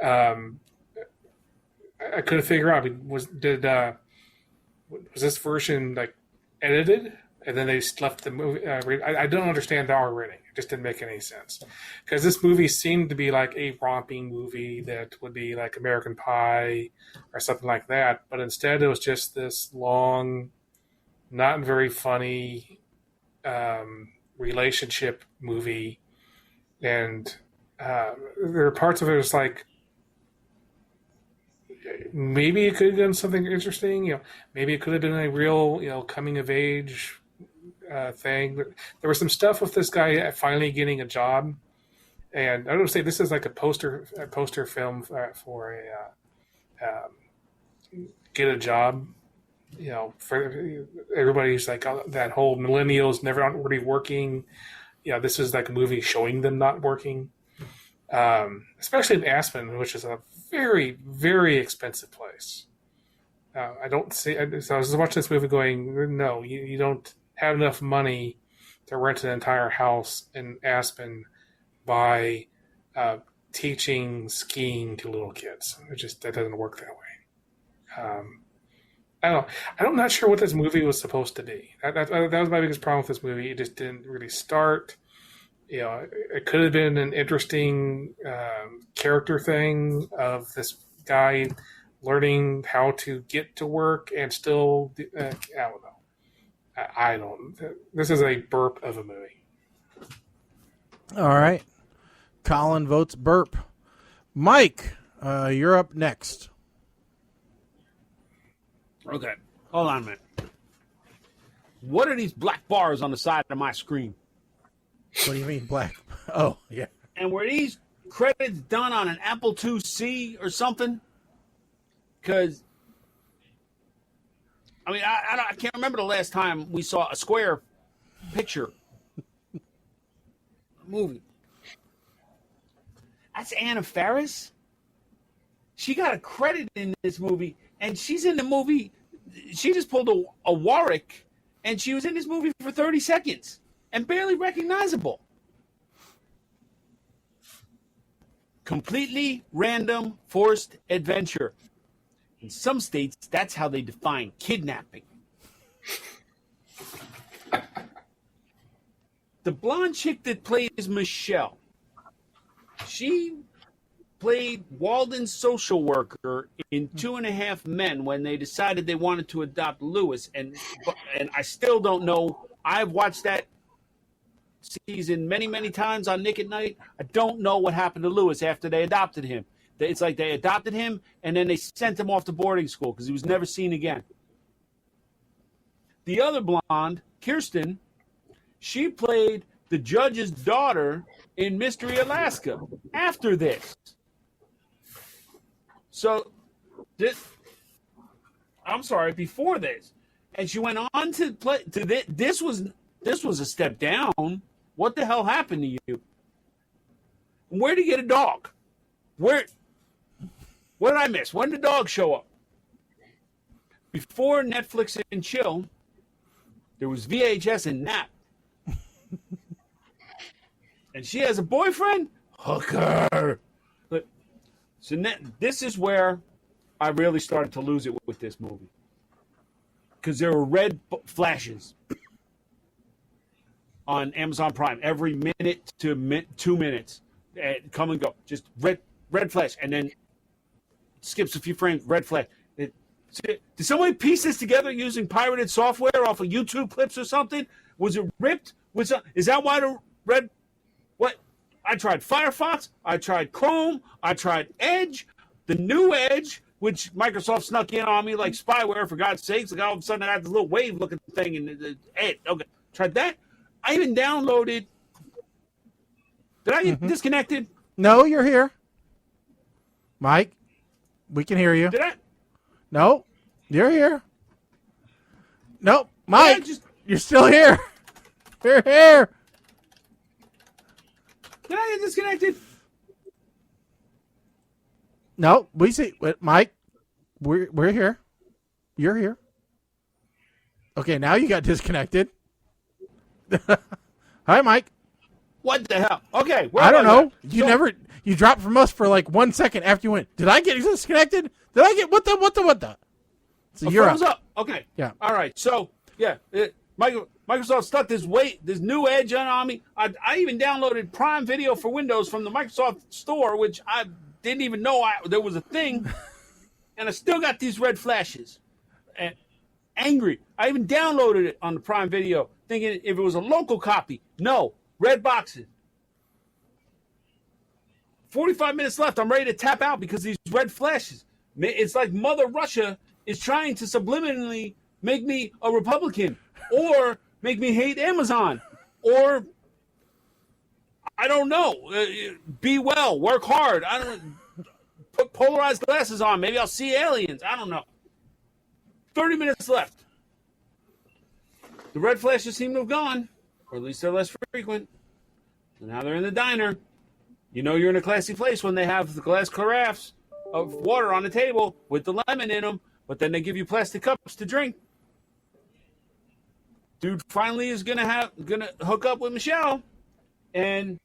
I couldn't figure out. I mean, was this version like edited and then they left the movie? I don't understand the R rating. It just didn't make any sense, because this movie seemed to be like a romping movie that would be like American Pie or something like that, but instead it was just this long, not very funny relationship movie, and there are parts of it was like maybe it could have done something interesting. Maybe it could have been a real, coming of age thing. But there was some stuff with this guy finally getting a job, and I don't say this is like a poster film for a get a job. For everybody's like that whole millennials never not really working. This is like a movie showing them not working, especially in Aspen, which is a very, very expensive place. I don't see. So I was watching this movie going, no, you don't have enough money to rent an entire house in Aspen, buy teaching skiing to little kids. That doesn't work that way. I don't know. I'm not sure what this movie was supposed to be. That was my biggest problem with this movie. It just didn't really start. It could have been an interesting character thing of this guy learning how to get to work and still. I don't know. I don't. This is a burp of a movie. All right. Colin votes burp. Mike, you're up next. Okay, hold on a minute. What are these black bars on the side of my screen? What do you mean black? Oh, yeah. And were these credits done on an Apple IIc or something? Because, I mean, I can't remember the last time we saw a square picture movie. That's Anna Faris? She got a credit in this movie, and she's in the movie. She just pulled a Warwick, and she was in this movie for 30 seconds and barely recognizable. Completely random forced adventure. In some states, that's how they define kidnapping. The blonde chick that plays Michelle, she played Walden's social worker in 2.5 Men when they decided they wanted to adopt Lewis, and I still don't know. I've watched that season many, many times on Nick at Night. I don't know what happened to Lewis after they adopted him. It's like they adopted him, and then they sent him off to boarding school because he was never seen again. The other blonde, Kirsten, she played the judge's daughter in Mystery Alaska after this. So, before this. And she went on to play, this was a step down. What the hell happened to you? Where'd you get a dog? What did I miss? When did the dog show up? Before Netflix and Chill, there was VHS and Nap. And she has a boyfriend? Hooker. So this is where I really started to lose it with this movie. Because there were red flashes on Amazon Prime every minute to 2 minutes. Come and go. Just red flash. And then skips a few frames, red flash. Did somebody piece this together using pirated software off of YouTube clips or something? Was it ripped? Is that why the red... What? I tried Firefox. I tried Chrome. I tried Edge. The new Edge, which Microsoft snuck in on me like spyware, for God's sakes. Like all of a sudden I got this little wave-looking thing in the Edge. Okay, tried that. I even downloaded... Did I get disconnected? No, you're here. Mike, we can hear you. Did I? No, you're here. No, Mike, you're still here. You're here. Did I get disconnected? No, we see. Mike, we're here. You're here. Okay, now you got disconnected. Hi, Mike. What the hell? Okay, I don't know. You dropped from us for like 1 second after you went. Did I get disconnected? Did I get what the? So you're up. Okay. Yeah. All right. So yeah, Microsoft stuck this new Edge on me. I even downloaded Prime Video for Windows from the Microsoft Store, which I didn't even know there was a thing, and I still got these red flashes. And angry. I even downloaded it on the Prime Video, thinking if it was a local copy. No, red boxes. 45 minutes left. I'm ready to tap out because these red flashes. It's like Mother Russia is trying to subliminally make me a Republican or make me hate Amazon or I don't know. Be well, work hard. I don't put polarized glasses on. Maybe I'll see aliens. I don't know. 30 minutes left. The red flashes seem to have gone, or at least they're less frequent. And now they're in the diner. You know you're in a classy place when they have the glass carafes of water on the table with the lemon in them, but then they give you plastic cups to drink. Dude finally is gonna hook up with Michelle, and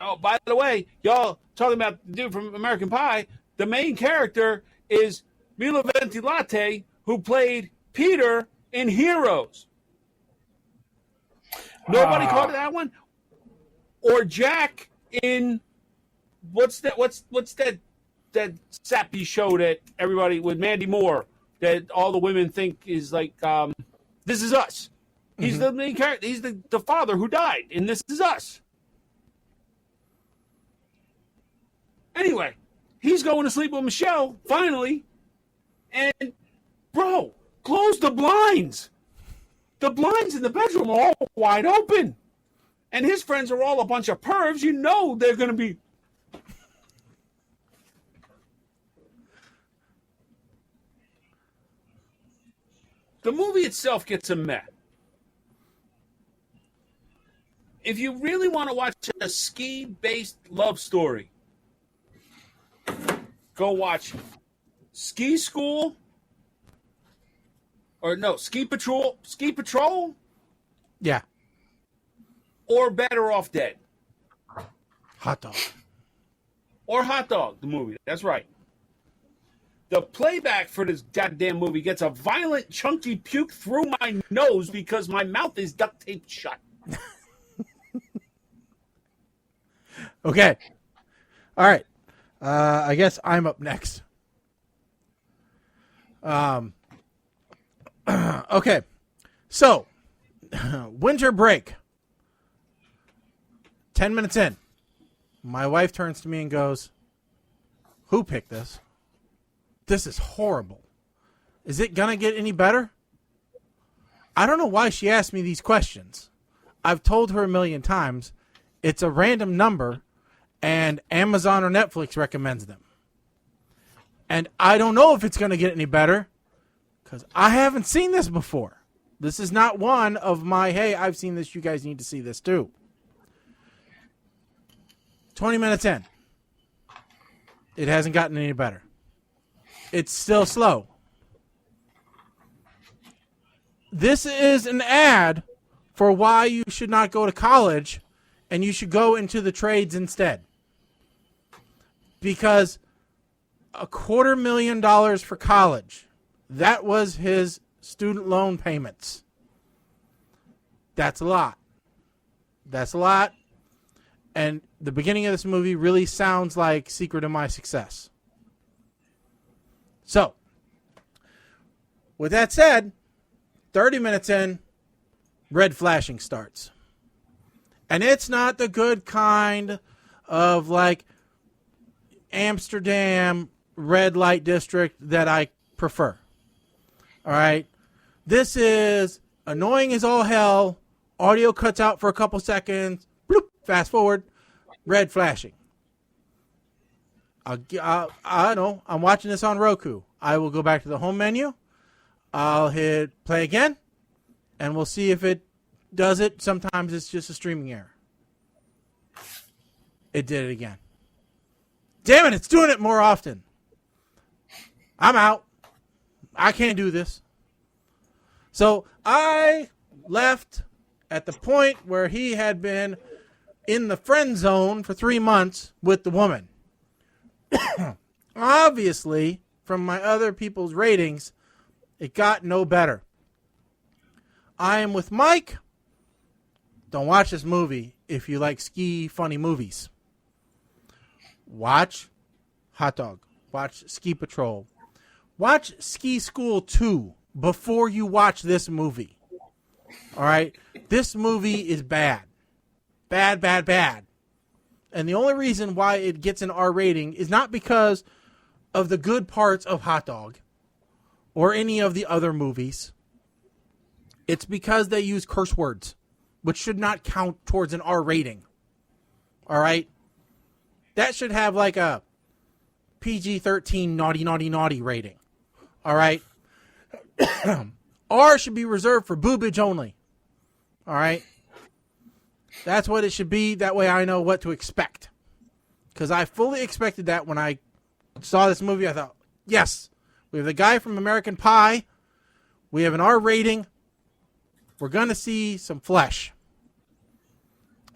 Oh, by the way, y'all talking about the dude from American Pie. The main character is Milo Ventilate, who played Peter in Heroes. Nobody caught that one? Or Jack in what's that sappy show that everybody with Mandy Moore that all the women think is like This Is Us. He's the main character. He's the father who died in This Is Us. Anyway, he's going to sleep with Michelle, finally. And, bro, close the blinds. The blinds in the bedroom are all wide open. And his friends are all a bunch of pervs. You know they're going to be... The movie itself gets a meh. If you really want to watch a ski-based love story, go watch Ski School, or no, Ski Patrol, Yeah. or Better Off Dead. Hot Dog. Or Hot Dog, the movie. That's right. The playback for this goddamn movie gets a violent, chunky puke through my nose because my mouth is duct taped shut. Okay. All right. I guess I'm up next. Okay. So, winter break. 10 minutes in. My wife turns to me and goes, "Who picked this? This is horrible. Is it going to get any better?" I don't know why she asked me these questions. I've told her a million times. It's a random number, and Amazon or Netflix recommends them. And I don't know if it's going to get any better because I haven't seen this before. This is not one of my, hey, I've seen this, you guys need to see this too. 20 minutes in. It hasn't gotten any better. It's still slow. This is an ad for why you should not go to college and you should go into the trades instead. Because $250,000 for college, that was his student loan payments. That's a lot. That's a lot. And the beginning of this movie really sounds like Secret of My Success. So, with that said, 30 minutes in, red flashing starts. And it's not the good kind of like Amsterdam red light district that I prefer. All right. This is annoying as all hell. Audio cuts out for a couple seconds. Bloop, fast forward. Red flashing. I know. I'm watching this on Roku. I will go back to the home menu. I'll hit play again. And we'll see if it does it. Sometimes it's just a streaming error. It did it again. Damn it, it's doing it more often. I'm out. I can't do this. So I left at the point where he had been in the friend zone for 3 months with the woman. Obviously, from my other people's ratings, it got no better. I am with Mike. Don't watch this movie if you like ski funny movies. Watch Hot Dog. Watch Ski Patrol. Watch Ski School 2 before you watch this movie. All right? This movie is bad. Bad, bad, bad. And the only reason why it gets an R rating is not because of the good parts of Hot Dog or any of the other movies. It's because they use curse words, which should not count towards an R rating. All right? That should have like a PG-13 naughty, naughty, naughty rating. All right? R should be reserved for boobage only. All right? That's what it should be. That way I know what to expect. Because I fully expected that when I saw this movie. I thought, yes, we have the guy from American Pie. We have an R rating. We're going to see some flesh.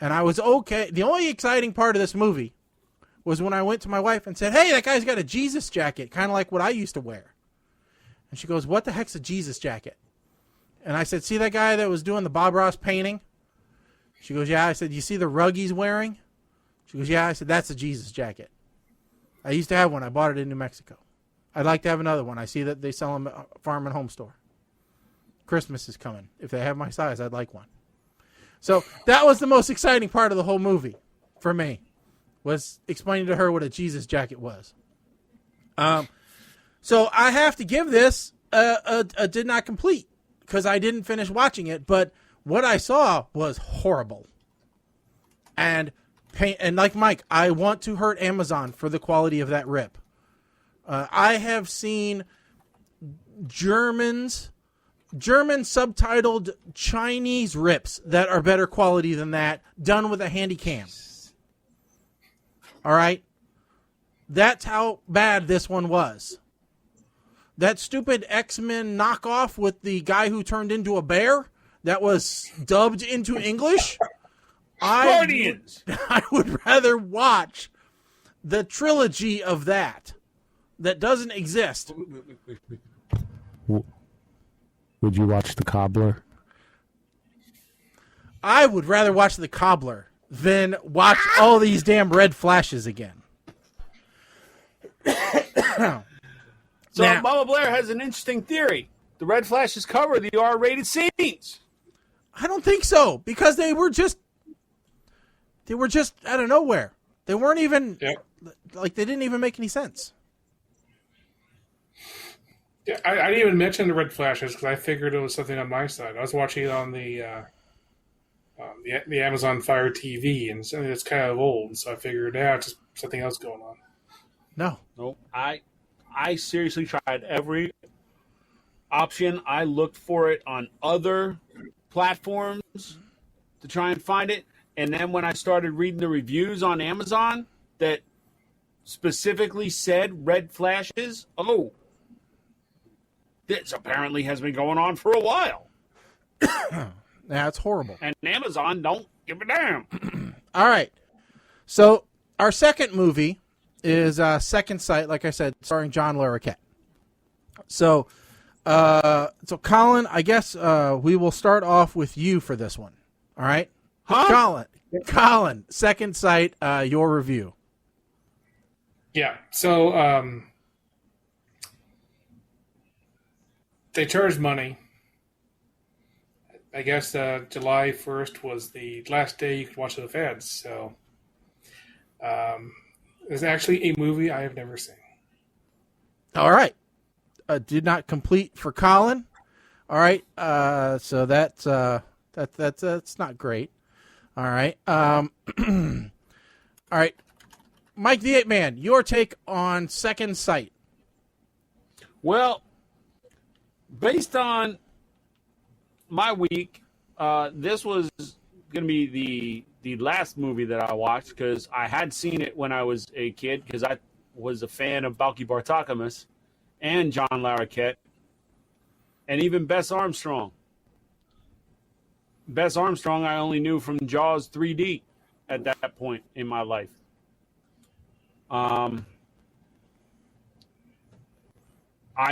And I was okay. The only exciting part of this movie was when I went to my wife and said, hey, that guy's got a Jesus jacket, kind of like what I used to wear. And she goes, what the heck's a Jesus jacket? And I said, see that guy that was doing the Bob Ross painting? She goes, yeah. I said, you see the rug he's wearing? She goes, yeah. I said, that's a Jesus jacket. I used to have one. I bought it in New Mexico. I'd like to have another one. I see that they sell them at a farm and home store. Christmas is coming. If they have my size, I'd like one. So that was the most exciting part of the whole movie for me, was explaining to her what a Jesus jacket was. So I have to give this a did not complete because I didn't finish watching it, but what I saw was horrible. And like Mike, I want to hurt Amazon for the quality of that rip. I have seen German subtitled Chinese rips that are better quality than that, done with a handy cam. All right? That's how bad this one was. That stupid X-Men knockoff with the guy who turned into a bear that was dubbed into English. Guardians! I would rather watch the trilogy of that doesn't exist. Would you watch The Cobbler? I would rather watch The Cobbler than watch all these damn red flashes again. So Now- Mama Blair has an interesting theory. The red flashes cover the R-rated scenes. I don't think so, because they were just out of nowhere. They weren't even like they didn't even make any sense. Yeah, I didn't even mention the red flashes because I figured it was something on my side. I was watching it on the Amazon Fire TV, and something that's kind of old, so I figured it's just something else going on. No. I seriously tried every option. I looked for it on other platforms to try and find it. And then when I started reading the reviews on Amazon that specifically said red flashes, this apparently has been going on for a while. That's horrible. And Amazon don't give a damn. All right. So our second movie is Second Sight, like I said, starring John Larroquette. So Colin, I guess we will start off with you for this one. All right? Huh? Colin, Second Sight, your review. Yeah, so they charged money. I guess July 1st was the last day you could watch the ads, so it's actually a movie I have never seen. All right. Did not complete for Colin. All right. So that's not great. All right. All right. Mike the Ape Man, your take on Second Sight. Well, based on my week, this was going to be the last movie that I watched because I had seen it when I was a kid because I was a fan of Balky Bartakamus and John Larroquette and even Bess Armstrong. Bess Armstrong I only knew from Jaws 3D at that point in my life. I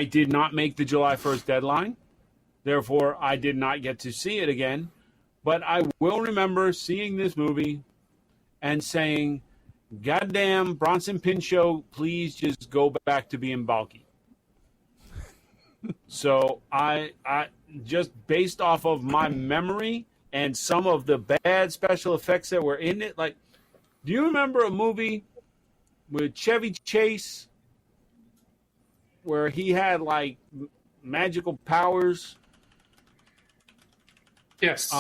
did not make the July 1st deadline. Therefore, I did not get to see it again. But I will remember seeing this movie and saying, goddamn, Bronson Pinchot, please just go back to being bulky. So I just based off of my memory and some of the bad special effects that were in it, like, do you remember a movie with Chevy Chase where he had, like, magical powers? Yes.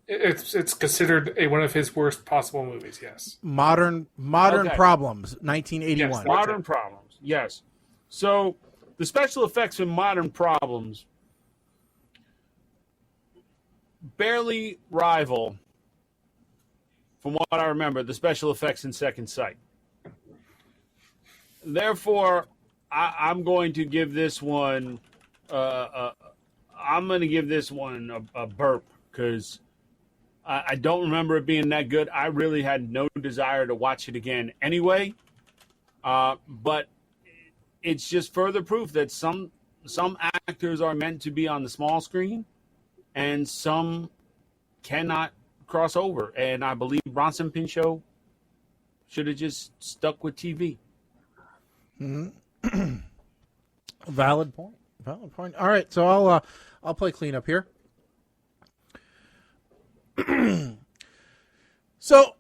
It's considered one of his worst possible movies, yes. Modern Okay. Problems, 1981. Yes, Modern Problems, yes. So the special effects in Modern Problems barely rival, from what I remember, the special effects in Second Sight. Therefore, I'm going to give this one a burp because I don't remember it being that good. I really had no desire to watch it again anyway. But it's just further proof that some actors are meant to be on the small screen and some cannot cross over. And I believe Bronson Pinchot should have just stuck with TV. Mm-hmm. Valid point. Valid point. All right, so I'll play cleanup here. So,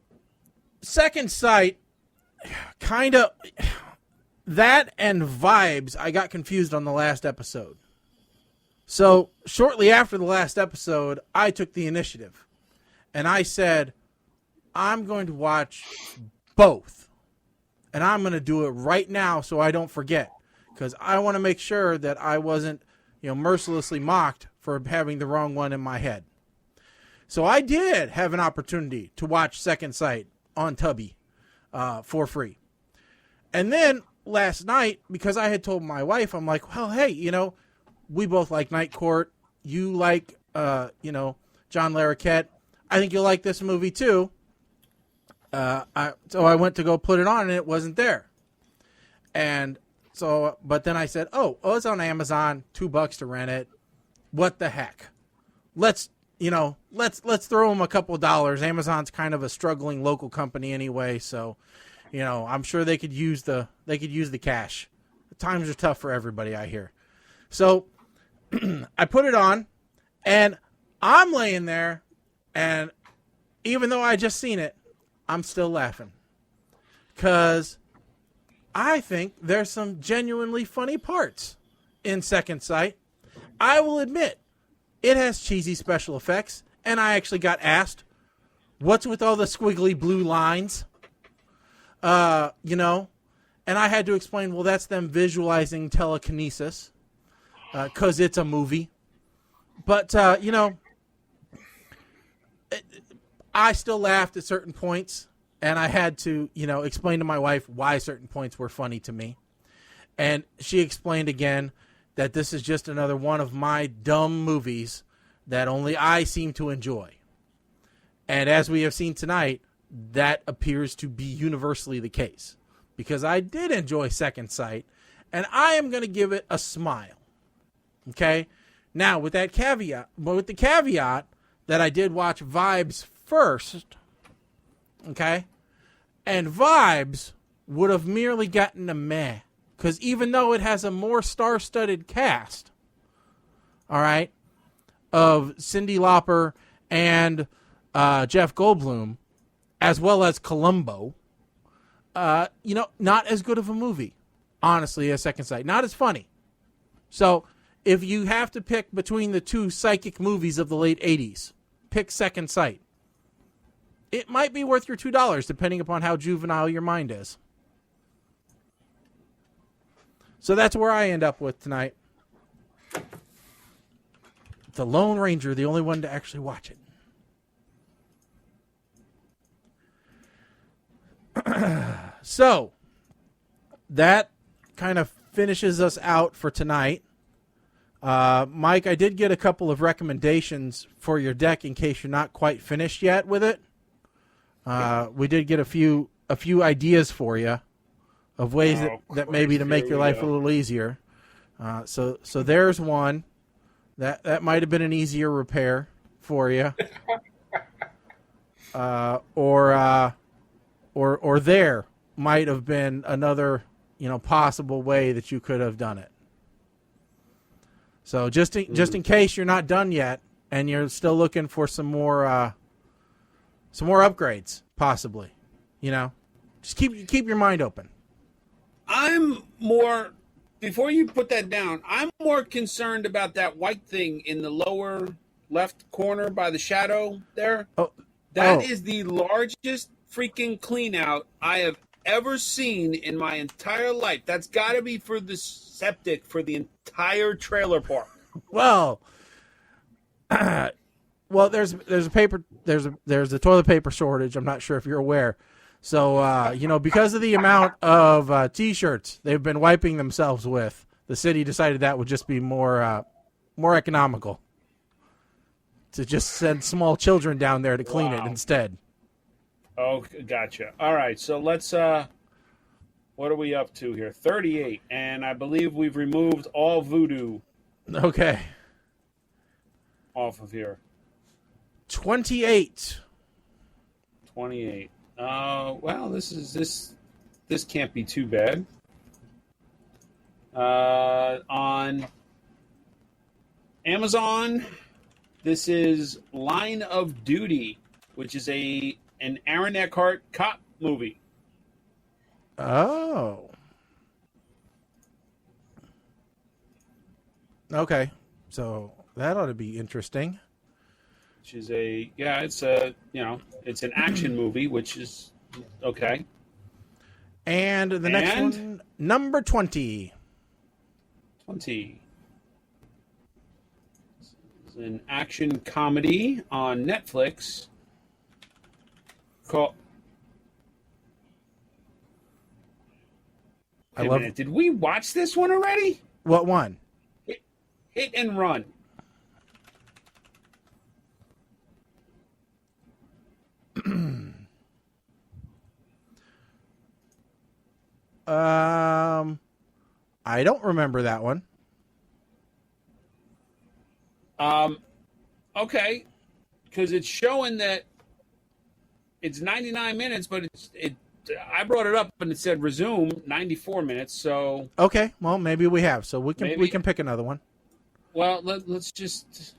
Second Sight, kind of that and Vibes. I got confused on the last episode. So shortly after the last episode, I took the initiative, and I said, I'm going to watch both, and I'm going to do it right now so I don't forget, because I want to make sure that I wasn't, mercilessly mocked for having the wrong one in my head. So I did have an opportunity to watch Second Sight on Tubi for free. And then last night, because I had told my wife, I'm like, well, hey, we both like Night Court. You like, John Larroquette. I think you'll like this movie too. So I went to go put it on, and it wasn't there. And so, but then I said, oh, it's on Amazon, $2 to rent it. What the heck? Let's throw them a couple dollars. Amazon's kind of a struggling local company anyway, so, I'm sure they could use the cash. The times are tough for everybody, I hear. So I put it on, and I'm laying there, and even though I just seen it, I'm still laughing, because I think there's some genuinely funny parts in Second Sight. I will admit, it has cheesy special effects, and I actually got asked, what's with all the squiggly blue lines? And I had to explain, well, that's them visualizing telekinesis, because it's a movie. But, I still laughed at certain points, and I had to, explain to my wife why certain points were funny to me. And she explained again that this is just another one of my dumb movies that only I seem to enjoy. And as we have seen tonight, that appears to be universally the case, because I did enjoy Second Sight, and I am going to give it a smile. Okay? Now, with the caveat that I did watch Vibes first, okay? And Vibes would have merely gotten a meh, because even though it has a more star-studded cast, all right, of Cyndi Lauper and Jeff Goldblum, as well as Columbo, not as good of a movie, honestly, as Second Sight. Not as funny. So, if you have to pick between the two psychic movies of the late 80s, pick Second Sight. It might be worth your $2, depending upon how juvenile your mind is. So that's where I end up with tonight. The Lone Ranger, the only one to actually watch it. So, that kind of finishes us out for tonight. Mike, I did get a couple of recommendations for your deck in case you're not quite finished yet with it. We did get a few ideas for you of ways that maybe to make your life a little easier. So there's one that might have been an easier repair for you. Or there might have been another, possible way that you could have done it. So just in case you're not done yet and you're still looking for some more upgrades, possibly, just keep your mind open. Before you put that down, I'm more concerned about that white thing in the lower left corner by the shadow there. That is the largest freaking clean out I have ever seen in my entire life. That's got to be for the septic for the entire trailer park. Well, there's a toilet paper shortage. I'm not sure if you're aware. So because of the amount of T-shirts they've been wiping themselves with, the city decided that would just be more economical. to just send small children down there to clean it Wow. instead. Oh, gotcha. All right, so let's. What are we up to here? 38, and I believe we've removed all voodoo Okay. off of here. 28. 28. Well, this can't be too bad. On Amazon, this is Line of Duty, which is an Aaron Eckhart cop movie. Oh. Okay. So that ought to be interesting. Which is it's an action movie, which is okay. And the next one, number 20. 20. It's an action comedy on Netflix called. Wait a minute, did we watch this one already? What one? Hit and Run. I don't remember that one. Okay, because it's showing that it's 99 minutes, but I brought it up and it said resume 94 minutes. So Okay, well maybe we have. So we can pick another one. well, let's just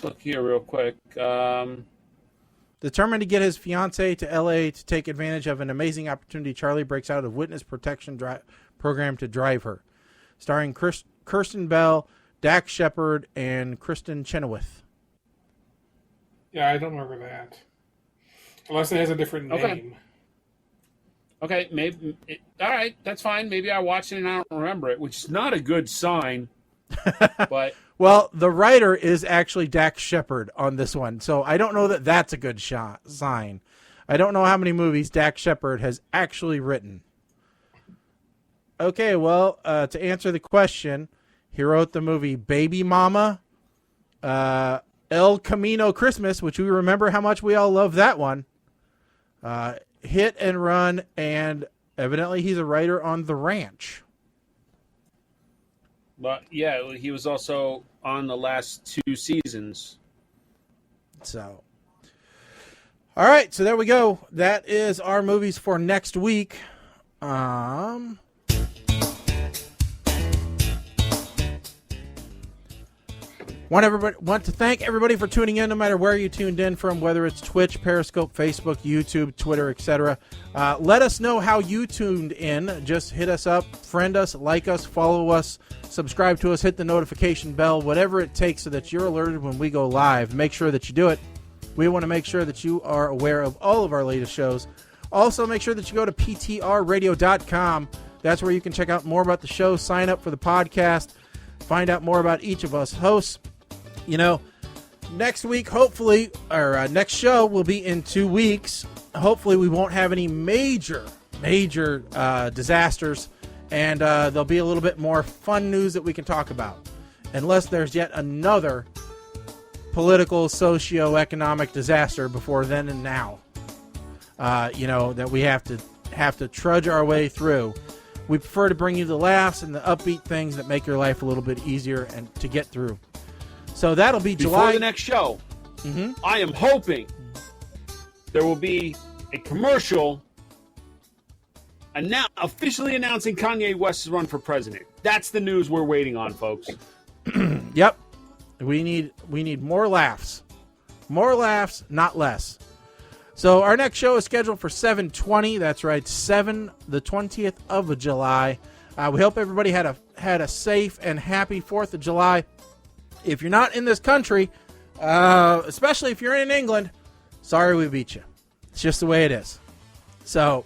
look here real quick. Determined to get his fiancée to L.A. to take advantage of an amazing opportunity, Charlie breaks out of witness protection program to drive her. Starring Kirsten Bell, Dax Shepard, and Kristen Chenoweth. Yeah, I don't remember that. Unless it has a different name. Okay, all right, that's fine. Maybe I watched it and I don't remember it, which is not a good sign. But Well, the writer is actually Dax Shepard on this one, so I don't know that that's a good sign. I don't know how many movies Dax Shepard has actually written. Okay, well, to answer the question, he wrote the movie Baby Mama, El Camino Christmas, which we remember how much we all love that one, Hit and Run, and evidently he's a writer on The Ranch. But yeah, he was also on the last 2 seasons. So, all right, so there we go. That is our movies for next week. Want to thank everybody for tuning in, no matter where you tuned in from, whether it's Twitch, Periscope, Facebook, YouTube, Twitter, etc. Let us know how you tuned in. Just hit us up, friend us, like us, follow us, subscribe to us, hit the notification bell, whatever it takes so that you're alerted when we go live. Make sure that you do it. We want to make sure that you are aware of all of our latest shows. Also, make sure that you go to ptrradio.com. That's where you can check out more about the show, sign up for the podcast, find out more about each of us hosts. You know, next week, hopefully, or next show will be in 2 weeks. Hopefully, we won't have any major disasters, and there'll be a little bit more fun news that we can talk about. Unless there's yet another political, socio-economic disaster before then and now, that we have to trudge our way through. We prefer to bring you the laughs and the upbeat things that make your life a little bit easier and to get through. So that'll be Before July. the next show, I am hoping there will be a commercial officially announcing Kanye West's run for president. That's the news we're waiting on, folks. Yep. We need more laughs. More laughs, not less. So our next show is scheduled for 7/20. That's right, the 20th of July. We hope everybody had a safe and happy 4th of July. If you're not in this country, especially if you're in England, sorry we beat you. It's just the way it is. So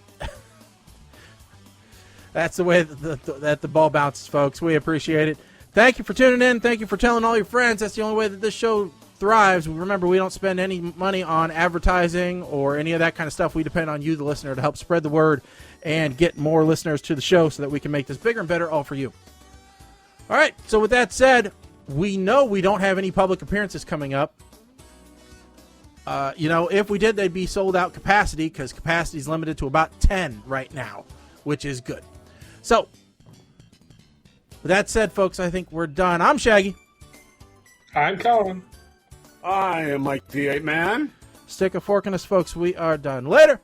that's the way that the ball bounces, folks. We appreciate it. Thank you for tuning in. Thank you for telling all your friends. That's the only way that this show thrives. Remember, we don't spend any money on advertising or any of that kind of stuff. We depend on you, the listener, to help spread the word and get more listeners to the show so that we can make this bigger and better all for you. All right, so with that said, we know we don't have any public appearances coming up. If we did, they'd be sold out capacity because capacity is limited to about 10 right now, which is good. So, with that said, folks, I think we're done. I'm Shaggy. I'm Colin. I am Mike the 8 Man. Stick a fork in us, folks. We are done. Later.